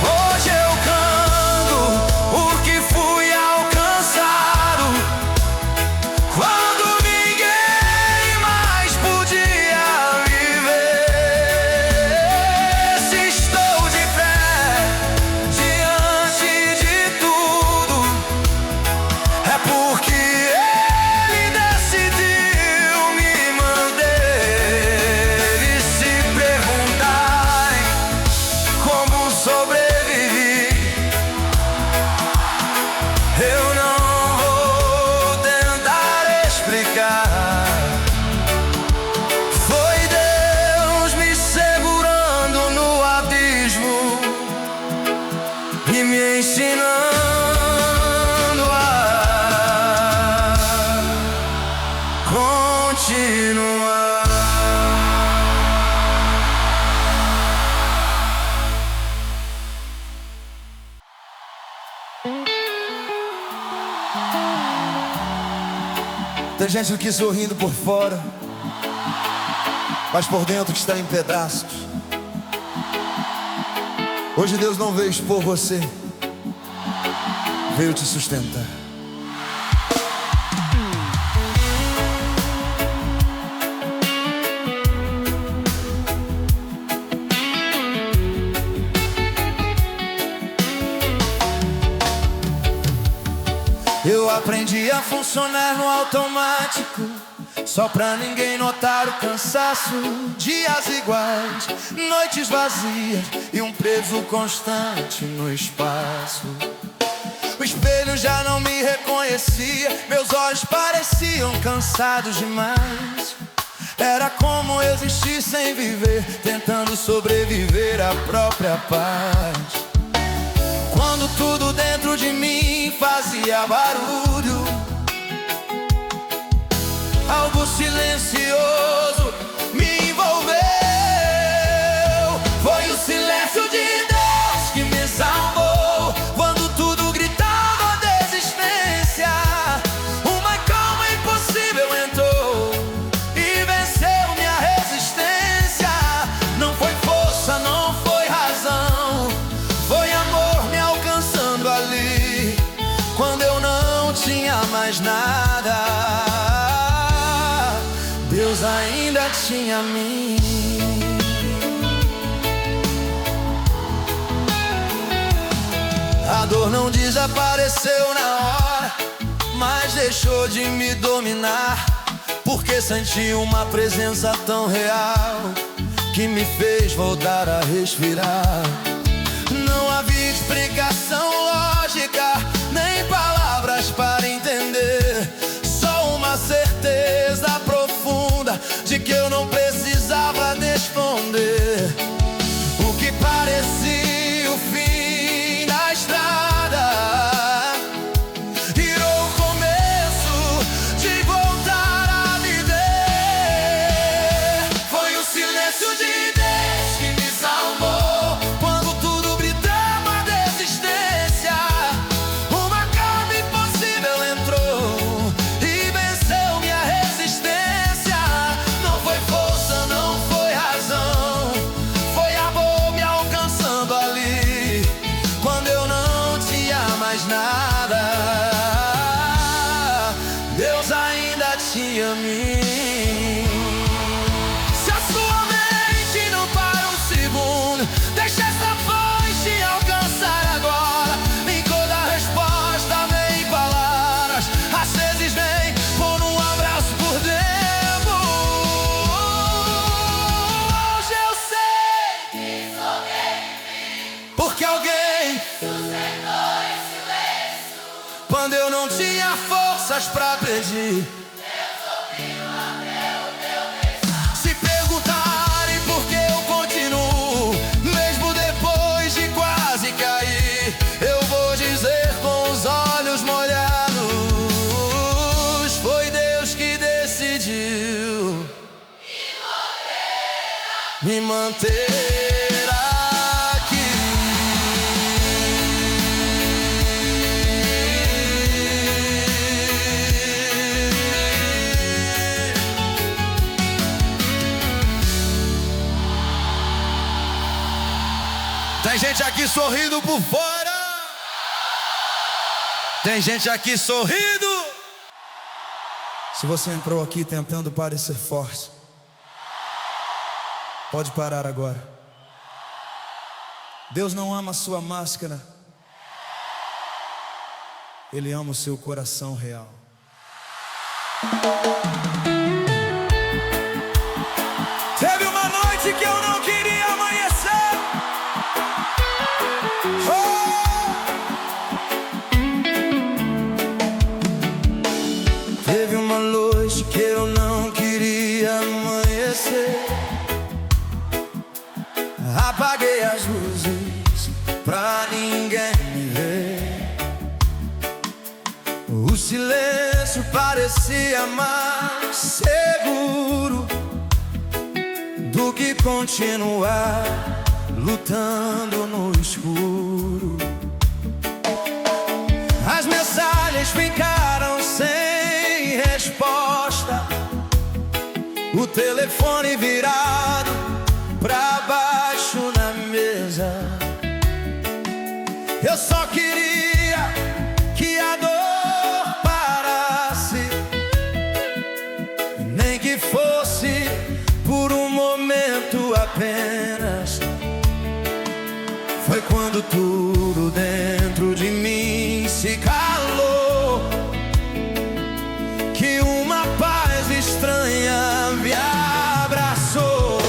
Hoje eu canto porque fui alcançado quando ninguém mais podia viver. Se estou de pé diante de tudo, é porque Ele decidiu me manter. E se perguntarem como sobrevivi, eu não vou tentar explicar. Foi Deus me segurando no abismo e me ensinando a continuar. Tem gente aqui sorrindo por fora, mas por dentro que está em pedaços. Hoje Deus não veio expor você, veio te sustentar. Eu aprendi a funcionar no automático, só pra ninguém notar o cansaço. Dias iguais, noites vazias e um preso constante no espaço. O espelho já não me reconhecia, meus olhos pareciam cansados demais. Era como existir sem viver, tentando sobreviver à própria paz. Quando tudo dentro de mim fazia barulho, algo silencioso me envolveu. Foi o silêncio de Deus que me salvou. Quando tudo gritava desistência, uma calma impossível entrou e venceu minha resistência. Não foi força, não foi razão, foi amor me alcançando ali, quando eu não tinha mais nada. Deus ainda tinha a mim. A dor não desapareceu na hora, mas deixou de me dominar, porque senti uma presença tão real que me fez voltar a respirar. Não havia explicação lógica, nem palavras para entender, só uma certeza profunda de que eu não precisava me esconder. O que parecia o fim da estrada virou o começo de voltar a viver. Foi o silêncio de Deus que me salvou. Quando tudo gritava desistência, uma calma impossível entrou e venceu minha resistência. Não foi força, não foi razão, foi amor me alcançando ali, quando eu não tinha mais nada. Deus ainda tinha mim. Se a sua mente não para um segundo, deixa essa voz te alcançar agora. Nem toda resposta vem em palavras, às vezes vem por um abraço por dentro. Hoje eu sei que sou alguém, porque alguém sustentou em silêncio quando eu não tinha forças pra pedir. Se perguntarem por que eu continuo, mesmo depois de quase cair, eu vou dizer com os olhos molhados: me manter aqui. Tem gente aqui sorrindo por fora. Tem gente aqui sorrindo. Se você entrou aqui tentando parecer forte, pode parar agora. Deus não ama a sua máscara, Ele ama o seu coração real. Teve uma noite que eu não queria amanhecer. Teve uma noite que eu não queria amanhecer. Apaguei as luzes pra ninguém me ver. O silêncio parecia mais seguro do que continuar lutando no escuro. As mensagens ficaram sem resposta, o telefone virado pra baixo na mesa. Eu só queria que a dor parasse, nem que fosse por um momento apenas. Foi quando tudo dentro de mim se calou, que uma paz estranha me abraçou.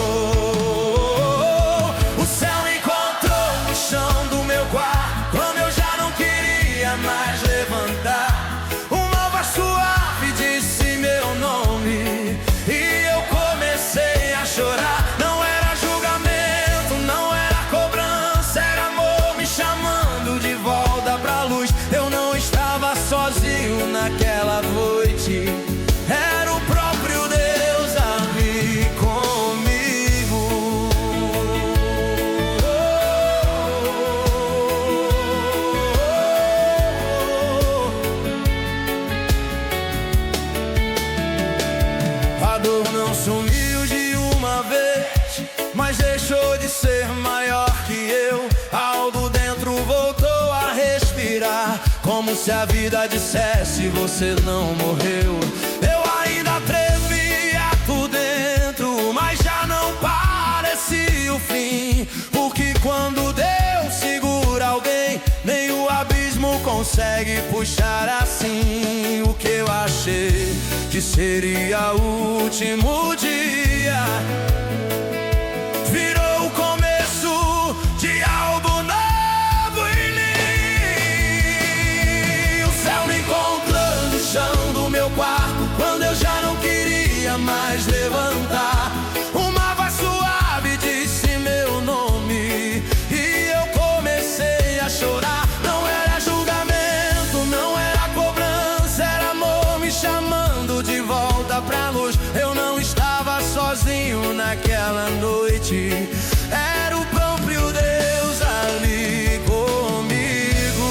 O céu me encontrou no chão do meu quarto, quando eu já não queria mais levantar. Uma voz suave disse meu nome e eu comecei a chorar. Não era julgamento, não era cobrança, era amor me chamando de volta pra luz. Eu não estava sozinho naquela noite, era o próprio Deus ali comigo. A dor não sumiu de uma vez, mas deixou de ser maior que eu. Algo dentro voltou a respirar, como se a vida dissesse: você não morreu. Eu ainda tremia por dentro, mas já não parecia o fim, porque quando Deus segura alguém, nem o abismo consegue puxar assim. O que eu achei que seria o último dia virou o começo de algo novo em mim. O céu me encontrou no chão do meu quarto, quando eu já não queria mais levantar. Uma voz suave disse meu nome e eu comecei a chorar. Não era julgamento, não era cobrança, era amor me chamando de volta pra luz. Eu não estava sozinho naquela noite, era o próprio Deus ali comigo.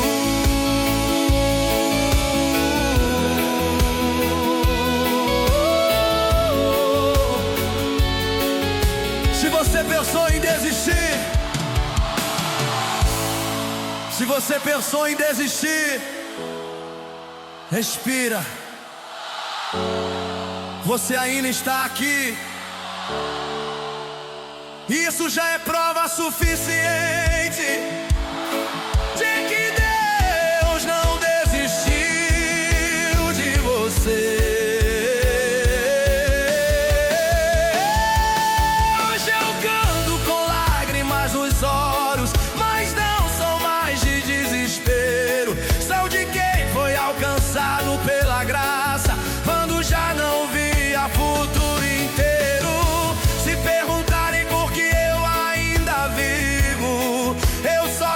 Se você pensou em desistir, se você pensou em desistir, respira. Você ainda está aqui. Isso já é prova suficiente de que Deus não desistiu de você. Hoje eu canto com lágrimas nos olhos, mas não são mais de desespero. São de quem foi alcançado pela graça, quando já não via futuro inteiro. Se perguntarem por que eu ainda vivo, eu só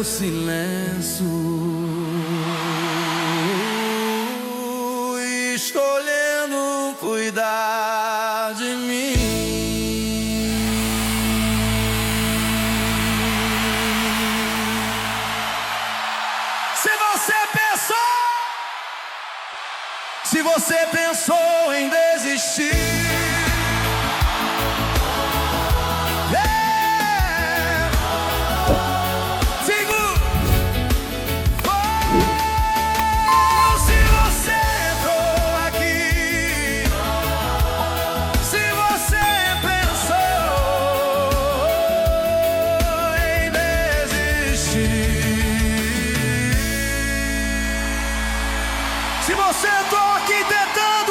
silêncio, escolhendo cuidar de mim. Se você pensou em desistir, segura. Se você entrou aqui, se você pensou em desistir, se você entrou aqui tentando